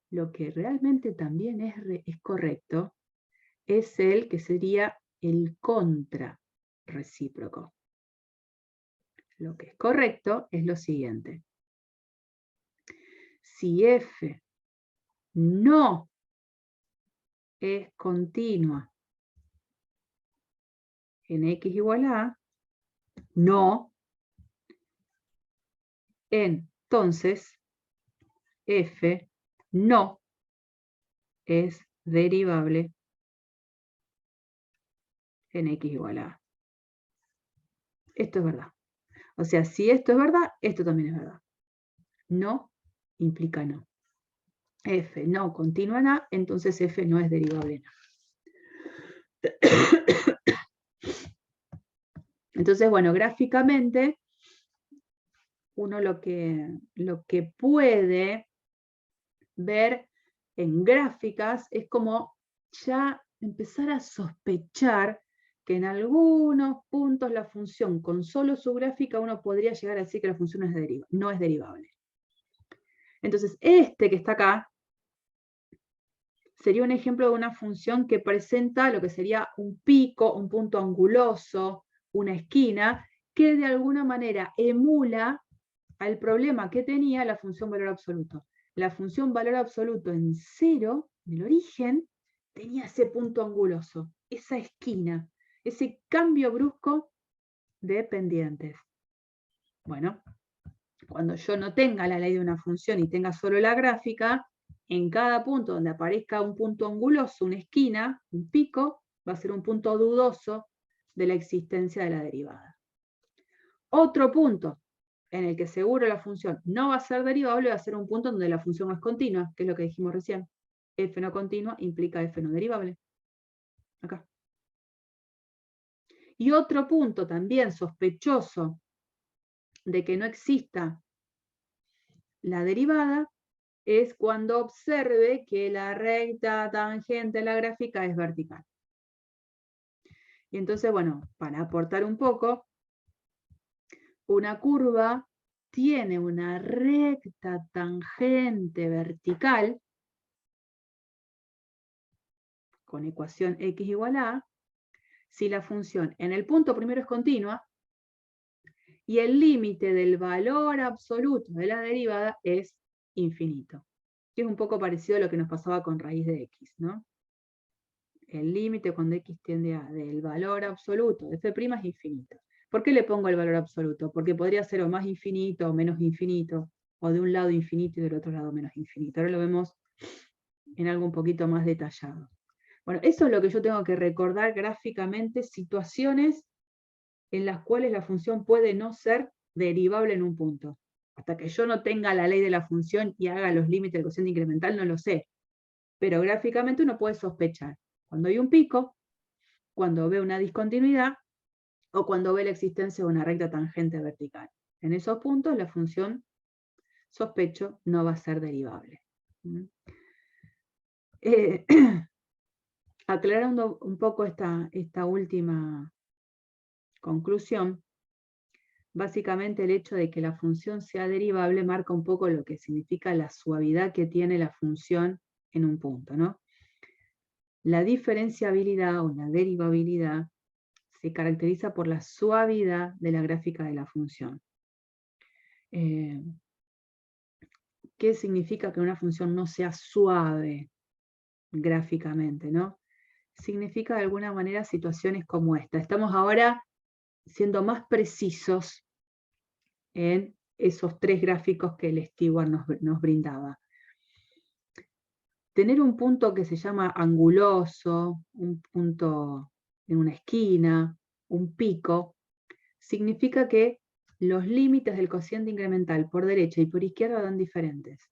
[SPEAKER 1] Lo que realmente también es correcto es el que sería el contrarrecíproco. Lo que es correcto es lo siguiente. Si f no es continua en x igual a, no, entonces f no es derivable en x igual a. Esto es verdad. O sea, si esto es verdad, esto también es verdad. No implica no. F no continúa en A, entonces F no es derivable en A. Entonces, bueno, gráficamente, uno lo que puede ver en gráficas es como ya empezar a sospechar que en algunos puntos la función, con solo su gráfica, uno podría llegar a decir que la función no es derivable. Entonces, este que está acá sería un ejemplo de una función que presenta lo que sería un pico, un punto anguloso, una esquina, que de alguna manera emula al problema que tenía la función valor absoluto. La función valor absoluto en 0, del origen, tenía ese punto anguloso, esa esquina, ese cambio brusco de pendientes. Bueno, cuando yo no tenga la ley de una función y tenga solo la gráfica, en cada punto donde aparezca un punto anguloso, una esquina, un pico, va a ser un punto dudoso de la existencia de la derivada. Otro punto en el que seguro la función no va a ser derivable va a ser un punto donde la función no es continua, que es lo que dijimos recién. F no continua implica F no derivable. Acá. Y otro punto también sospechoso de que no exista la derivada es cuando observe que la recta tangente a la gráfica es vertical. Y entonces, bueno, para aportar un poco, una curva tiene una recta tangente vertical con ecuación x igual a, si la función en el punto primero es continua y el límite del valor absoluto de la derivada es infinito. Que es un poco parecido a lo que nos pasaba con raíz de x, ¿no? El límite cuando x tiende a del valor absoluto de f' es infinito. ¿Por qué le pongo el valor absoluto? Porque podría ser o más infinito o menos infinito, o de un lado infinito y del otro lado menos infinito. Ahora lo vemos en algo un poquito más detallado. Bueno, eso es lo que yo tengo que recordar gráficamente, situaciones en las cuales la función puede no ser derivable en un punto. Hasta que yo no tenga la ley de la función y haga los límites del cociente incremental, no lo sé. Pero gráficamente uno puede sospechar cuando hay un pico, cuando ve una discontinuidad, o cuando ve la existencia de una recta tangente vertical. En esos puntos la función, sospecho, no va a ser derivable. Aclarando un poco esta última conclusión, básicamente el hecho de que la función sea derivable marca un poco lo que significa la suavidad que tiene la función en un punto, ¿no? La diferenciabilidad o la derivabilidad se caracteriza por la suavidad de la gráfica de la función. ¿Qué significa que una función no sea suave gráficamente, ¿no? Significa de alguna manera situaciones como esta. Estamos ahora siendo más precisos en esos tres gráficos que el Stewart nos brindaba. Tener un punto que se llama anguloso, un punto en una esquina, un pico, significa que los límites del cociente incremental por derecha y por izquierda dan diferentes.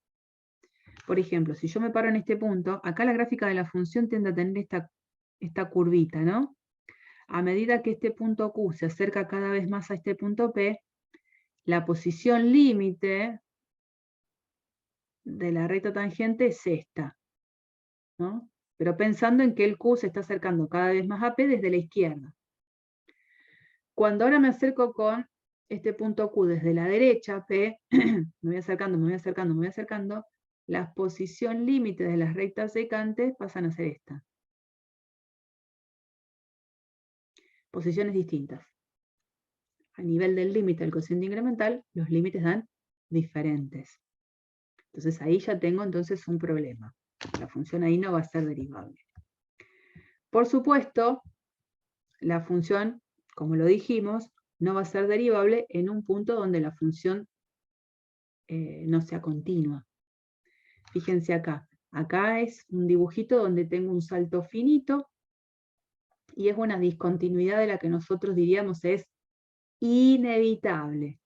[SPEAKER 1] Por ejemplo, si yo me paro en este punto, acá la gráfica de la función tiende a tener esta curvita, ¿no? A medida que este punto Q se acerca cada vez más a este punto P, la posición límite de la recta tangente es esta, ¿no? Pero pensando en que el Q se está acercando cada vez más a P desde la izquierda. Cuando ahora me acerco con este punto Q desde la derecha, P, me voy acercando, me voy acercando, me voy acercando, la posición límite de las rectas secantes pasan a ser esta. Posiciones distintas. A nivel del límite del cociente incremental, los límites dan diferentes. Entonces ahí ya tengo entonces un problema. La función ahí no va a ser derivable. Por supuesto, la función, como lo dijimos, no va a ser derivable en un punto donde la función no sea continua. Fíjense acá. Acá es un dibujito donde tengo un salto finito y es una discontinuidad de la que nosotros diríamos es inevitable,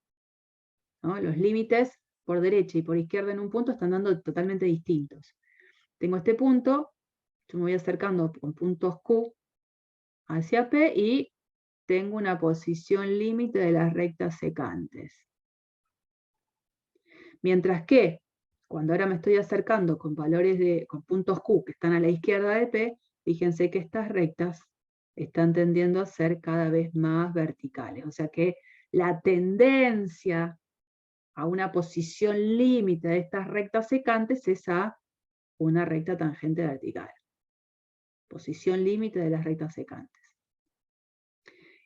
[SPEAKER 1] ¿no? Los límites por derecha y por izquierda en un punto están dando totalmente distintos. Tengo este punto, yo me voy acercando con puntos Q hacia P y tengo una posición límite de las rectas secantes. Mientras que, cuando ahora me estoy acercando con con puntos Q que están a la izquierda de P, fíjense que estas rectas están tendiendo a ser cada vez más verticales. O sea que la tendencia a una posición límite de estas rectas secantes es a una recta tangente vertical. Posición límite de las rectas secantes.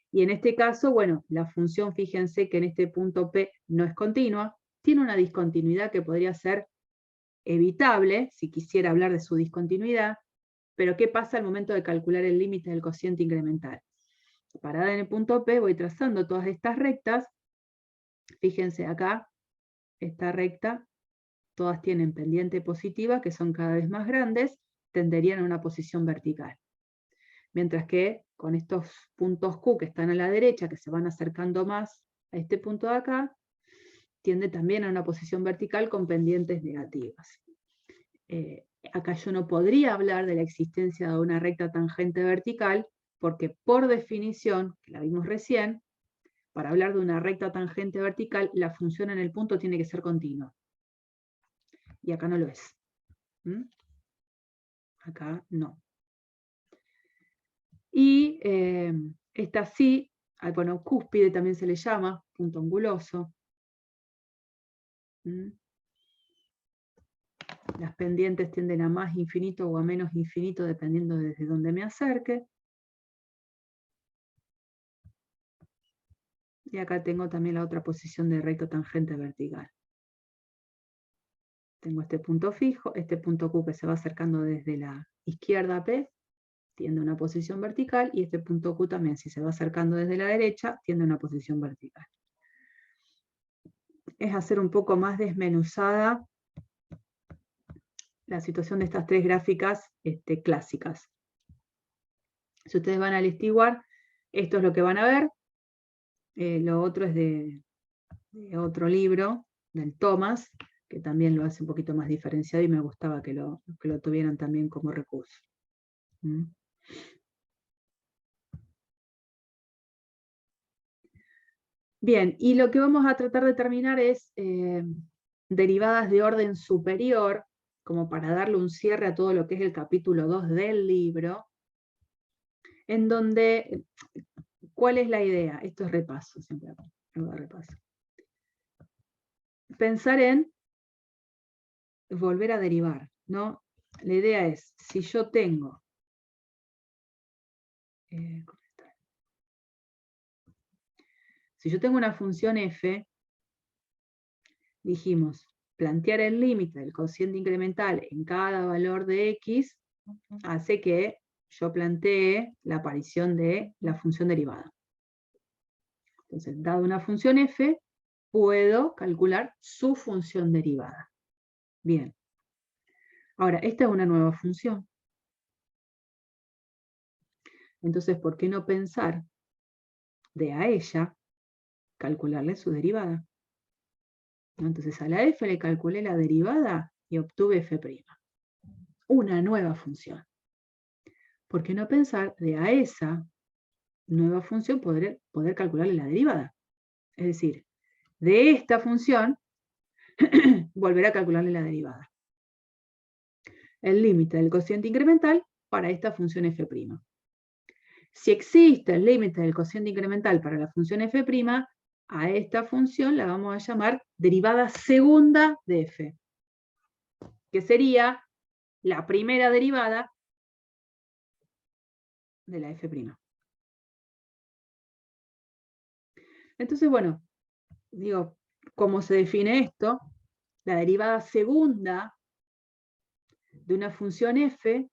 [SPEAKER 1] Y en este caso, bueno, la función, fíjense que en este punto P no es continua, tiene una discontinuidad que podría ser evitable, si quisiera hablar de su discontinuidad, pero ¿qué pasa al momento de calcular el límite del cociente incremental? Parada en el punto P, voy trazando todas estas rectas, fíjense acá, esta recta, todas tienen pendiente positiva, que son cada vez más grandes, tenderían a una posición vertical. Mientras que con estos puntos Q que están a la derecha, que se van acercando más a este punto de acá, tiende también a una posición vertical con pendientes negativas. Acá yo no podría hablar de la existencia de una recta tangente vertical, porque por definición, que la vimos recién, para hablar de una recta tangente vertical, la función en el punto tiene que ser continua. Y acá no lo es. Acá no. Y esta sí, bueno, cúspide también se le llama, punto anguloso. Las pendientes tienden a más infinito o a menos infinito dependiendo desde donde me acerque. Y acá tengo también la otra posición de recta tangente vertical. Tengo este punto fijo, este punto Q que se va acercando desde la izquierda a P, tiende a una posición vertical, y este punto Q también, si se va acercando desde la derecha, tiende a una posición vertical. Es hacer un poco más desmenuzada la situación de estas tres gráficas clásicas. Si ustedes van al Stewart, esto es lo que van a ver. Lo otro es de otro libro, del Thomas, que también lo hace un poquito más diferenciado y me gustaba que lo tuvieran también como recurso. Bien, y lo que vamos a tratar de terminar es derivadas de orden superior, como para darle un cierre a todo lo que es el capítulo 2 del libro, en donde, ¿cuál es la idea? Esto es repaso, siempre hago repaso. Pensar en volver a derivar, ¿no? La idea es, si yo tengo una función f, dijimos, plantear el límite del cociente incremental en cada valor de x hace que yo plantee la aparición de la función derivada. Entonces, dado una función f, puedo calcular su función derivada. Bien. Ahora, esta es una nueva función. Entonces, ¿por qué no pensar de a ella calcularle su derivada? ¿No? Entonces, a la f le calculé la derivada y obtuve f'. Una nueva función. ¿Por qué no pensar de a esa nueva función poder calcularle la derivada? Es decir, de esta función, volver a calcularle la derivada. El límite del cociente incremental para esta función f'. Si existe el límite del cociente incremental para la función f', a esta función la vamos a llamar derivada segunda de f, que sería la primera derivada de la f'. Entonces, bueno, digo, ¿cómo se define esto? La derivada segunda de una función f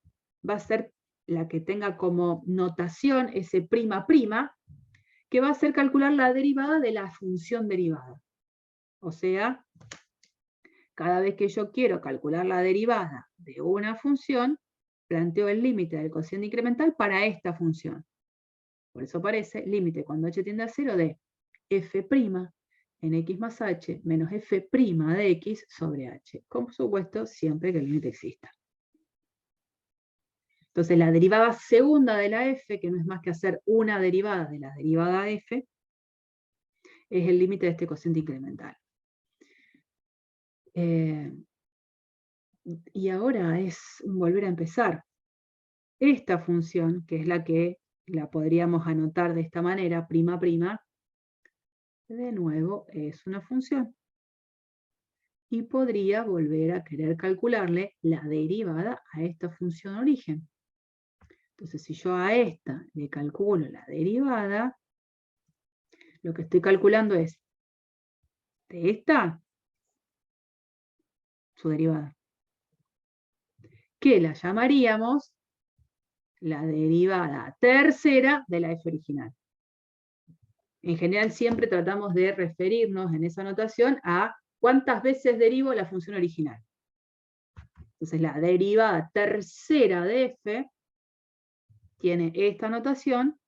[SPEAKER 1] va a ser la que tenga como notación S'', que va a hacer calcular la derivada de la función derivada. O sea, cada vez que yo quiero calcular la derivada de una función, planteo el límite del cociente incremental para esta función. Por eso aparece límite cuando h tiende a 0 de f' en x más h menos f' de x sobre h. Por supuesto, siempre que el límite exista. Entonces la derivada segunda de la f, que no es más que hacer una derivada de la derivada f, es el límite de este cociente incremental. Y ahora es volver a empezar. Esta función, que es la que la podríamos anotar de esta manera, prima, de nuevo es una función. Y podría volver a querer calcularle la derivada a esta función origen. Entonces, si yo a esta le calculo la derivada, lo que estoy calculando es de esta su derivada, que la llamaríamos la derivada tercera de la f original. En general siempre tratamos de referirnos en esa notación a cuántas veces derivo la función original. Entonces la derivada tercera de f tiene esta notación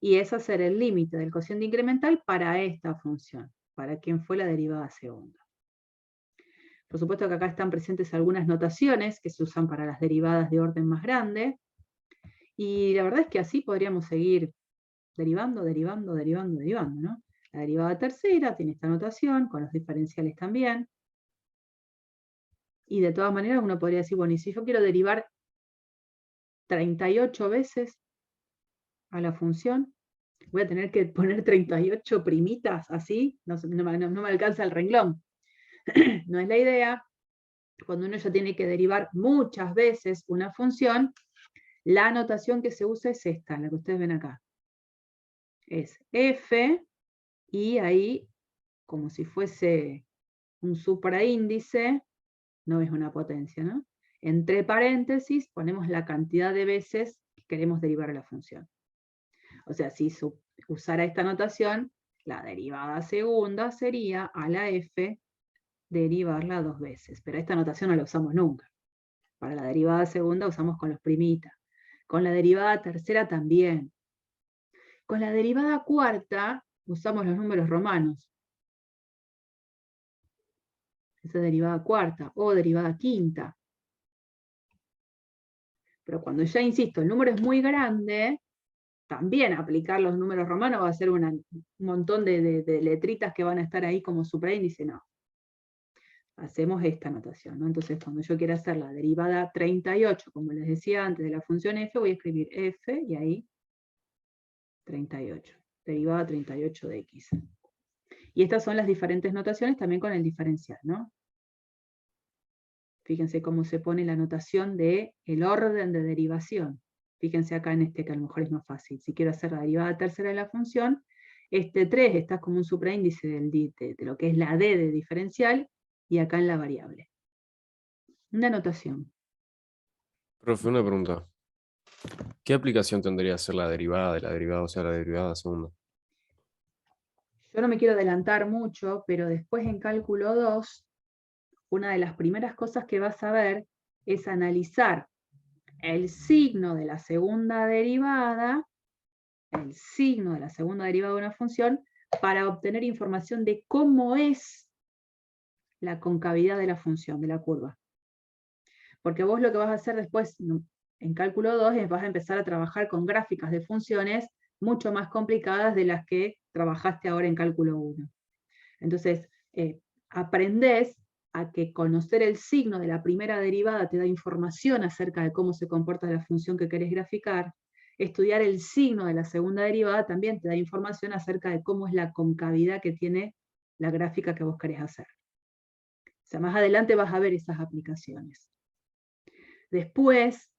[SPEAKER 1] y es hacer el límite del cociente incremental para esta función, para quien fue la derivada segunda. Por supuesto que acá están presentes algunas notaciones que se usan para las derivadas de orden más grande, y la verdad es que así podríamos seguir derivando, ¿no? La derivada tercera tiene esta notación, con los diferenciales también, y de todas maneras uno podría decir, bueno, y si yo quiero derivar 38 veces a la función, voy a tener que poner 38 primitas así, no me alcanza el renglón. No es la idea. Cuando uno ya tiene que derivar muchas veces una función, la notación que se usa es esta, la que ustedes ven acá. Es f, y ahí, como si fuese un supraíndice, no es una potencia, ¿no? Entre paréntesis ponemos la cantidad de veces que queremos derivar a la función. O sea, si usara esta notación, la derivada segunda sería a la f derivarla 2 veces. Pero esta notación no la usamos nunca. Para la derivada segunda usamos con los primitas. Con la derivada tercera también. Con la derivada cuarta usamos los números romanos. Esa es derivada cuarta o derivada quinta. Pero cuando ya, insisto, el número es muy grande, también aplicar los números romanos va a ser un montón de letritas que van a estar ahí como supraíndice, no. Hacemos esta notación, ¿no? Entonces cuando yo quiera hacer la derivada 38, como les decía antes, de la función f, voy a escribir f y ahí 38. Derivada 38 de x. Y estas son las diferentes notaciones también con el diferencial, ¿no? Fíjense cómo se pone la notación del orden de derivación. Fíjense acá en este que a lo mejor es más fácil. Si quiero hacer la derivada tercera de la función, este 3 está como un supraíndice de lo que es la d de diferencial, y acá en la variable. Una notación.
[SPEAKER 4] Profe, una pregunta. ¿Qué aplicación tendría que hacer la derivada de la derivada, o sea, la derivada segunda?
[SPEAKER 1] Yo no me quiero adelantar mucho, pero después en cálculo 2, una de las primeras cosas que vas a ver es analizar el signo de la segunda derivada, de una función, para obtener información de cómo es la concavidad de la función, de la curva. Porque vos lo que vas a hacer después, en cálculo 2, es vas a empezar a trabajar con gráficas de funciones mucho más complicadas de las que trabajaste ahora en cálculo 1. Entonces, aprendés a que conocer el signo de la primera derivada te da información acerca de cómo se comporta la función que querés graficar. Estudiar el signo de la segunda derivada también te da información acerca de cómo es la concavidad que tiene la gráfica que vos querés hacer. O sea, más adelante vas a ver esas aplicaciones. Después,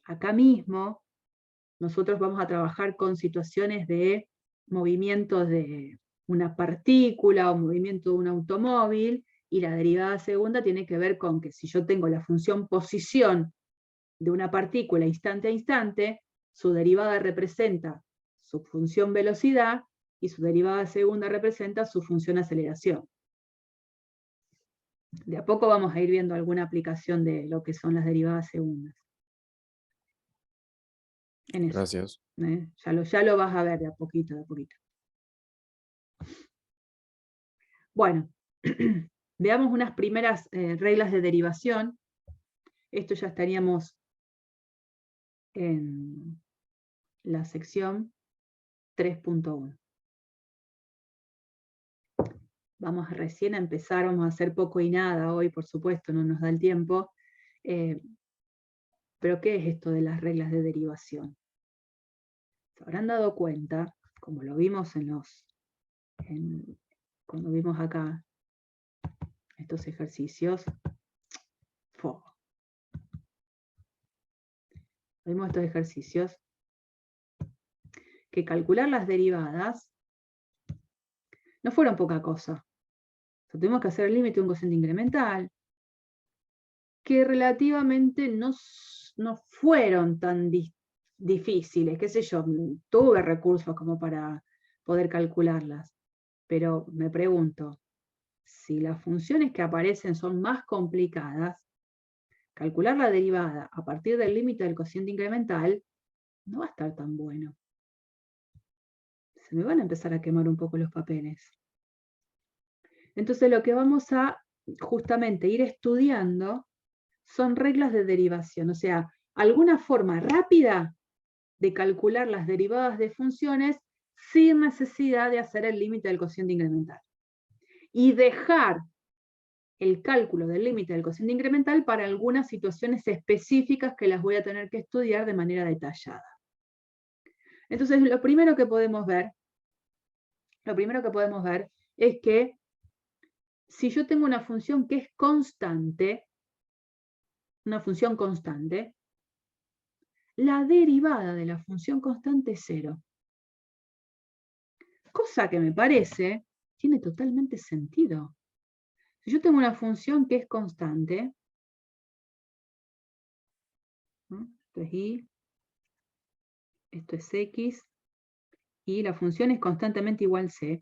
[SPEAKER 1] acá mismo, nosotros vamos a trabajar con situaciones de movimientos de una partícula o movimiento de un automóvil, y la derivada segunda tiene que ver con que si yo tengo la función posición de una partícula instante a instante, su derivada representa su función velocidad y su derivada segunda representa su función aceleración. De a poco vamos a ir viendo alguna aplicación de lo que son las derivadas segundas. En eso.
[SPEAKER 4] Gracias.
[SPEAKER 1] Ya lo vas a ver de a poquito, de a poquito. Bueno, veamos unas primeras reglas de derivación. Esto ya estaríamos en la sección 3.1. Vamos recién a empezar, vamos a hacer poco y nada hoy, por supuesto, no nos da el tiempo. Pero ¿qué es esto de las reglas de derivación? Se habrán dado cuenta, como lo vimos cuando vimos acá estos ejercicios. Vimos estos ejercicios, que calcular las derivadas no fueron poca cosa. O sea, tuvimos que hacer el límite de un cociente incremental, que relativamente no fueron tan difíciles, qué sé yo, tuve recursos como para poder calcularlas, pero me pregunto, si las funciones que aparecen son más complicadas, calcular la derivada a partir del límite del cociente incremental no va a estar tan bueno. Se me van a empezar a quemar un poco los papeles. Entonces lo que vamos a justamente ir estudiando son reglas de derivación, o sea, alguna forma rápida de calcular las derivadas de funciones sin necesidad de hacer el límite del cociente incremental. Y dejar el cálculo del límite del cociente incremental para algunas situaciones específicas que las voy a tener que estudiar de manera detallada. Entonces, lo primero que podemos ver es que si yo tengo una función que es constante, una función constante, la derivada de la función constante es 0. Cosa que me parece, tiene totalmente sentido. Si yo tengo una función que es constante, ¿no? Esto es y, esto es x, y la función es constantemente igual c.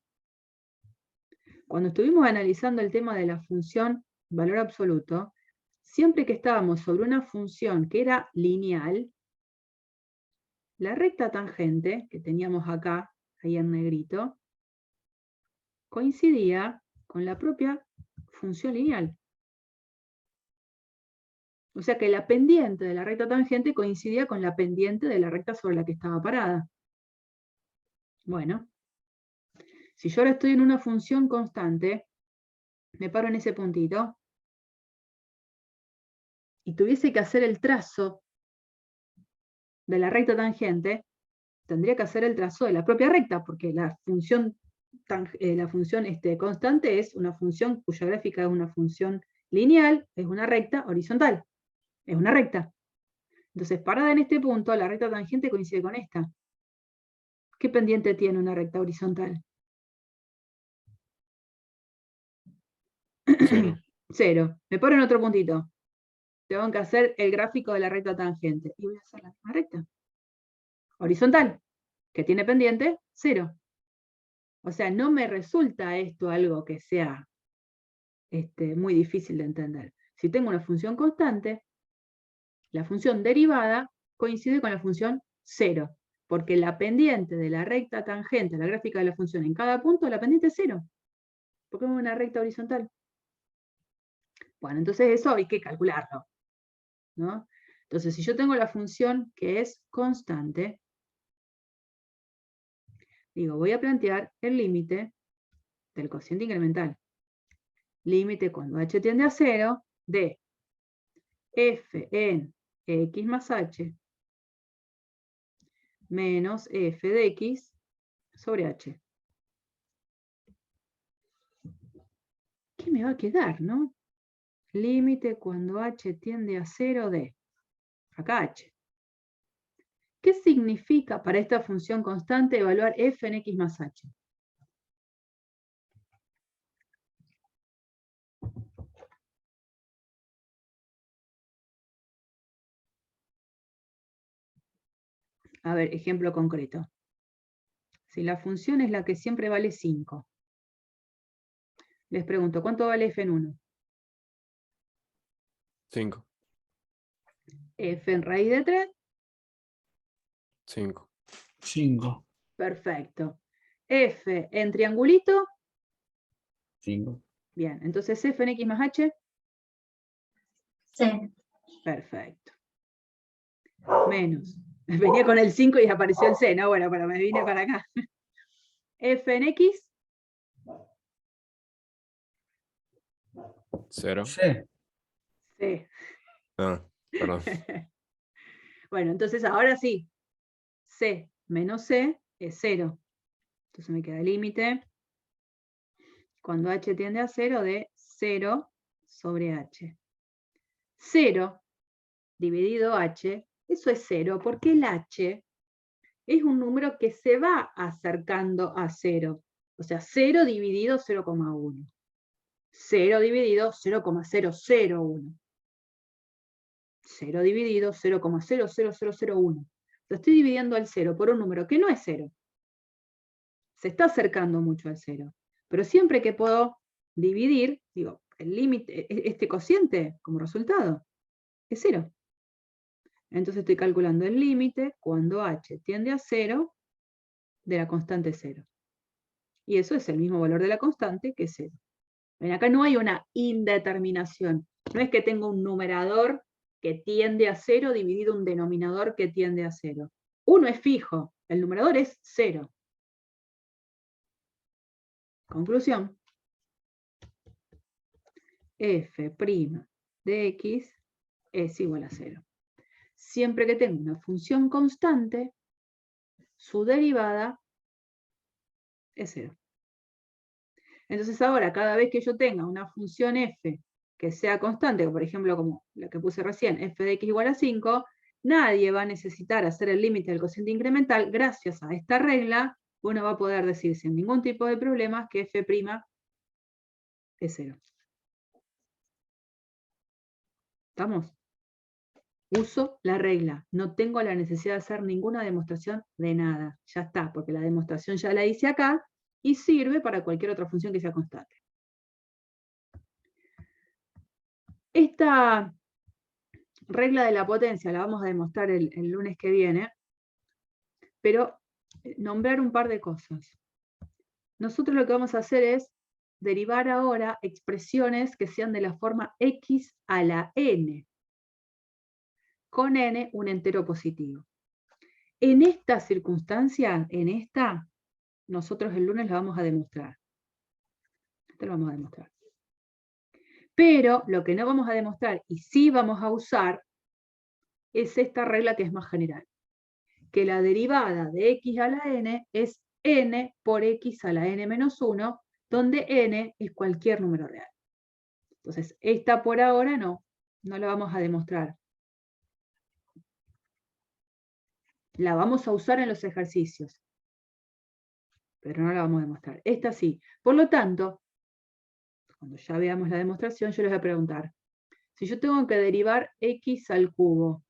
[SPEAKER 1] Cuando estuvimos analizando el tema de la función valor absoluto, siempre que estábamos sobre una función que era lineal, la recta tangente, que teníamos acá, ahí en negrito, coincidía con la propia función lineal. O sea que la pendiente de la recta tangente coincidía con la pendiente de la recta sobre la que estaba parada. Bueno, si yo ahora estoy en una función constante, me paro en ese puntito, y tuviese que hacer el trazo de la recta tangente, tendría que hacer el trazo de la propia recta, porque la función constante es una función cuya gráfica es una función lineal, es una recta horizontal, es una recta. Entonces, parada en este punto, la recta tangente coincide con esta. ¿Qué pendiente tiene una recta horizontal?
[SPEAKER 5] 0.
[SPEAKER 1] 0. Me paro en otro puntito. Tengo que hacer el gráfico de la recta tangente. Y voy a hacer la misma recta. Horizontal. Que tiene pendiente 0. O sea, no me resulta esto algo que sea muy difícil de entender. Si tengo una función constante, la función derivada coincide con la función 0. Porque la pendiente de la recta tangente, la gráfica de la función en cada punto, la pendiente es 0. Porque es una recta horizontal. Bueno, entonces eso hay que calcularlo, ¿no? Entonces, si yo tengo la función que es constante, digo, voy a plantear el límite del cociente incremental. Límite cuando h tiende a 0 de f en x más h menos f de x sobre h. ¿Qué me va a quedar, no? Límite cuando h tiende a 0 de, acá h. ¿Qué significa para esta función constante evaluar f en x más h? A ver, ejemplo concreto. Si la función es la que siempre vale 5, les pregunto, ¿cuánto vale f en 1?
[SPEAKER 4] 5.
[SPEAKER 1] F en raíz de 3.
[SPEAKER 4] 5.
[SPEAKER 3] 5.
[SPEAKER 1] Perfecto. F en triangulito.
[SPEAKER 3] 5.
[SPEAKER 1] Bien, entonces f en x más h.
[SPEAKER 8] C.
[SPEAKER 1] Perfecto. Menos. Venía con el 5 y apareció el c, ¿no? Bueno, pero me vine para acá. F en x.
[SPEAKER 4] 0.
[SPEAKER 3] C.
[SPEAKER 1] C.
[SPEAKER 4] Ah, perdón.
[SPEAKER 1] Bueno, entonces ahora sí. C menos C es 0. Entonces me queda el límite cuando h tiende a 0 de 0 sobre h. 0 dividido h, eso es 0, porque el h es un número que se va acercando a 0. O sea, 0 dividido 0,1. 0 dividido 0,001. 0 dividido 0,00001. Estoy dividiendo el 0 por un número que no es 0. Se está acercando mucho al 0. Pero siempre que puedo dividir, digo, el límite, este cociente como resultado es 0. Entonces estoy calculando el límite cuando h tiende a 0 de la constante 0. Y eso es el mismo valor de la constante que es 0. Ven, acá no hay una indeterminación. No es que tengo un numerador que tiende a 0 dividido un denominador que tiende a 0. Uno es fijo, el numerador es 0. Conclusión. F' de x es igual a 0. Siempre que tenga una función constante, su derivada es 0. Entonces ahora, cada vez que yo tenga una función f que sea constante, por ejemplo, como la que puse recién, f de x igual a 5, nadie va a necesitar hacer el límite del cociente incremental. Gracias a esta regla, uno va a poder decir sin ningún tipo de problemas que f' es 0. ¿Estamos? Uso la regla. No tengo la necesidad de hacer ninguna demostración de nada. Ya está, porque la demostración ya la hice acá y sirve para cualquier otra función que sea constante. Esta regla de la potencia la vamos a demostrar el lunes que viene, pero nombrar un par de cosas. Nosotros lo que vamos a hacer es derivar ahora expresiones que sean de la forma x a la n, con n un entero positivo. En esta circunstancia, nosotros el lunes lo vamos a demostrar. Esto lo vamos a demostrar. Pero lo que no vamos a demostrar, y sí vamos a usar, es esta regla que es más general. Que la derivada de x a la n es n por x a la n menos 1, donde n es cualquier número real. Entonces, esta por ahora no la vamos a demostrar. La vamos a usar en los ejercicios, pero no la vamos a demostrar. Esta sí. Por lo tanto, cuando ya veamos la demostración, yo les voy a preguntar, si yo tengo que derivar x al cubo,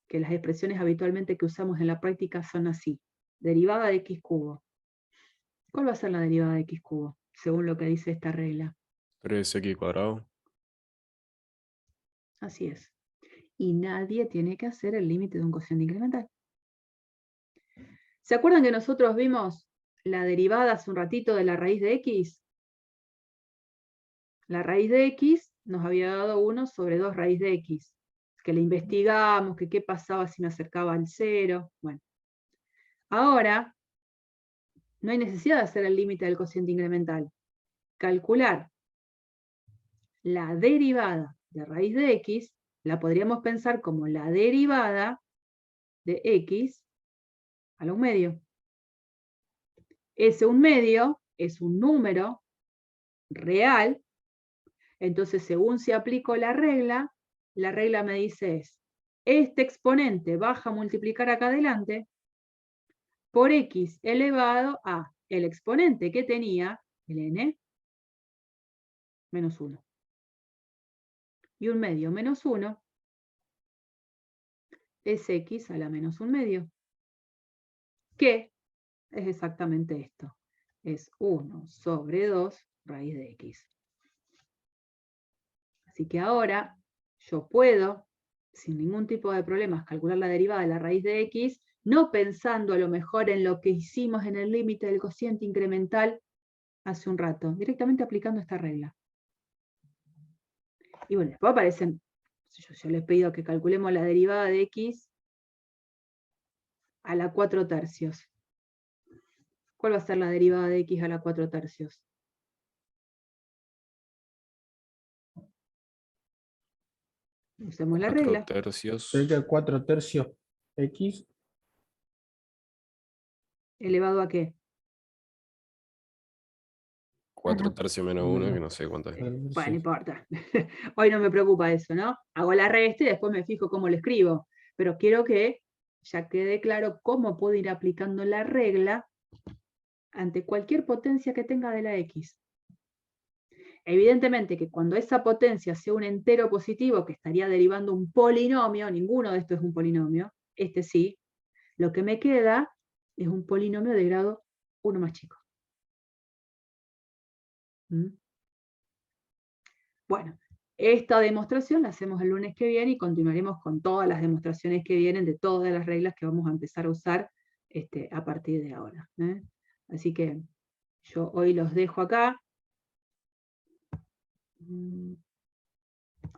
[SPEAKER 1] que las expresiones habitualmente que usamos en la práctica son así, derivada de x cubo. ¿Cuál va a ser la derivada de x cubo, según lo que dice esta regla?
[SPEAKER 4] 3x cuadrado.
[SPEAKER 1] Así es. Y nadie tiene que hacer el límite de un cociente incremental. ¿Se acuerdan que nosotros vimos la derivada hace un ratito de la raíz de x? La raíz de x nos había dado 1 sobre 2 raíz de x. Que la investigamos, que qué pasaba si me acercaba al 0. Bueno. Ahora, no hay necesidad de hacer el límite del cociente incremental. calcular la derivada de raíz de x, la podríamos pensar como la derivada de x a la 1/2. Ese 1/2 es un número real, entonces según si aplico la regla me dice es, este exponente baja a multiplicar acá adelante por x elevado a el exponente que tenía, el n, menos 1. Y 1/2 menos 1 es x a la menos 1/2. Que es exactamente esto. Es 1 sobre 2 raíz de x. Así que ahora yo puedo, sin ningún tipo de problemas, calcular la derivada de la raíz de x, no pensando a lo mejor en lo que hicimos en el límite del cociente incremental hace un rato, directamente aplicando esta regla. Y bueno, después aparecen, yo les pido que calculemos la derivada de x a la 4/3. ¿Cuál va a ser la derivada de x a la 4/3? Usemos la
[SPEAKER 4] 4
[SPEAKER 1] regla.
[SPEAKER 4] tercios.
[SPEAKER 3] Sería 4/3 x.
[SPEAKER 1] ¿Elevado a qué?
[SPEAKER 4] 4 tercios menos 1, que no sé cuánto es.
[SPEAKER 1] Bueno, no importa. Hoy no me preocupa eso, ¿no? Hago la resta y después me fijo cómo lo escribo. Pero quiero que ya quede claro cómo puedo ir aplicando la regla ante cualquier potencia que tenga de la x. Evidentemente que cuando esa potencia sea un entero positivo que estaría derivando un polinomio, ninguno de estos es un polinomio, este sí, lo que me queda es un polinomio de grado 1 más chico. ¿Mm? Bueno, esta demostración la hacemos el lunes que viene y continuaremos con todas las demostraciones que vienen de todas las reglas que vamos a empezar a usar a partir de ahora. Así que yo hoy los dejo acá.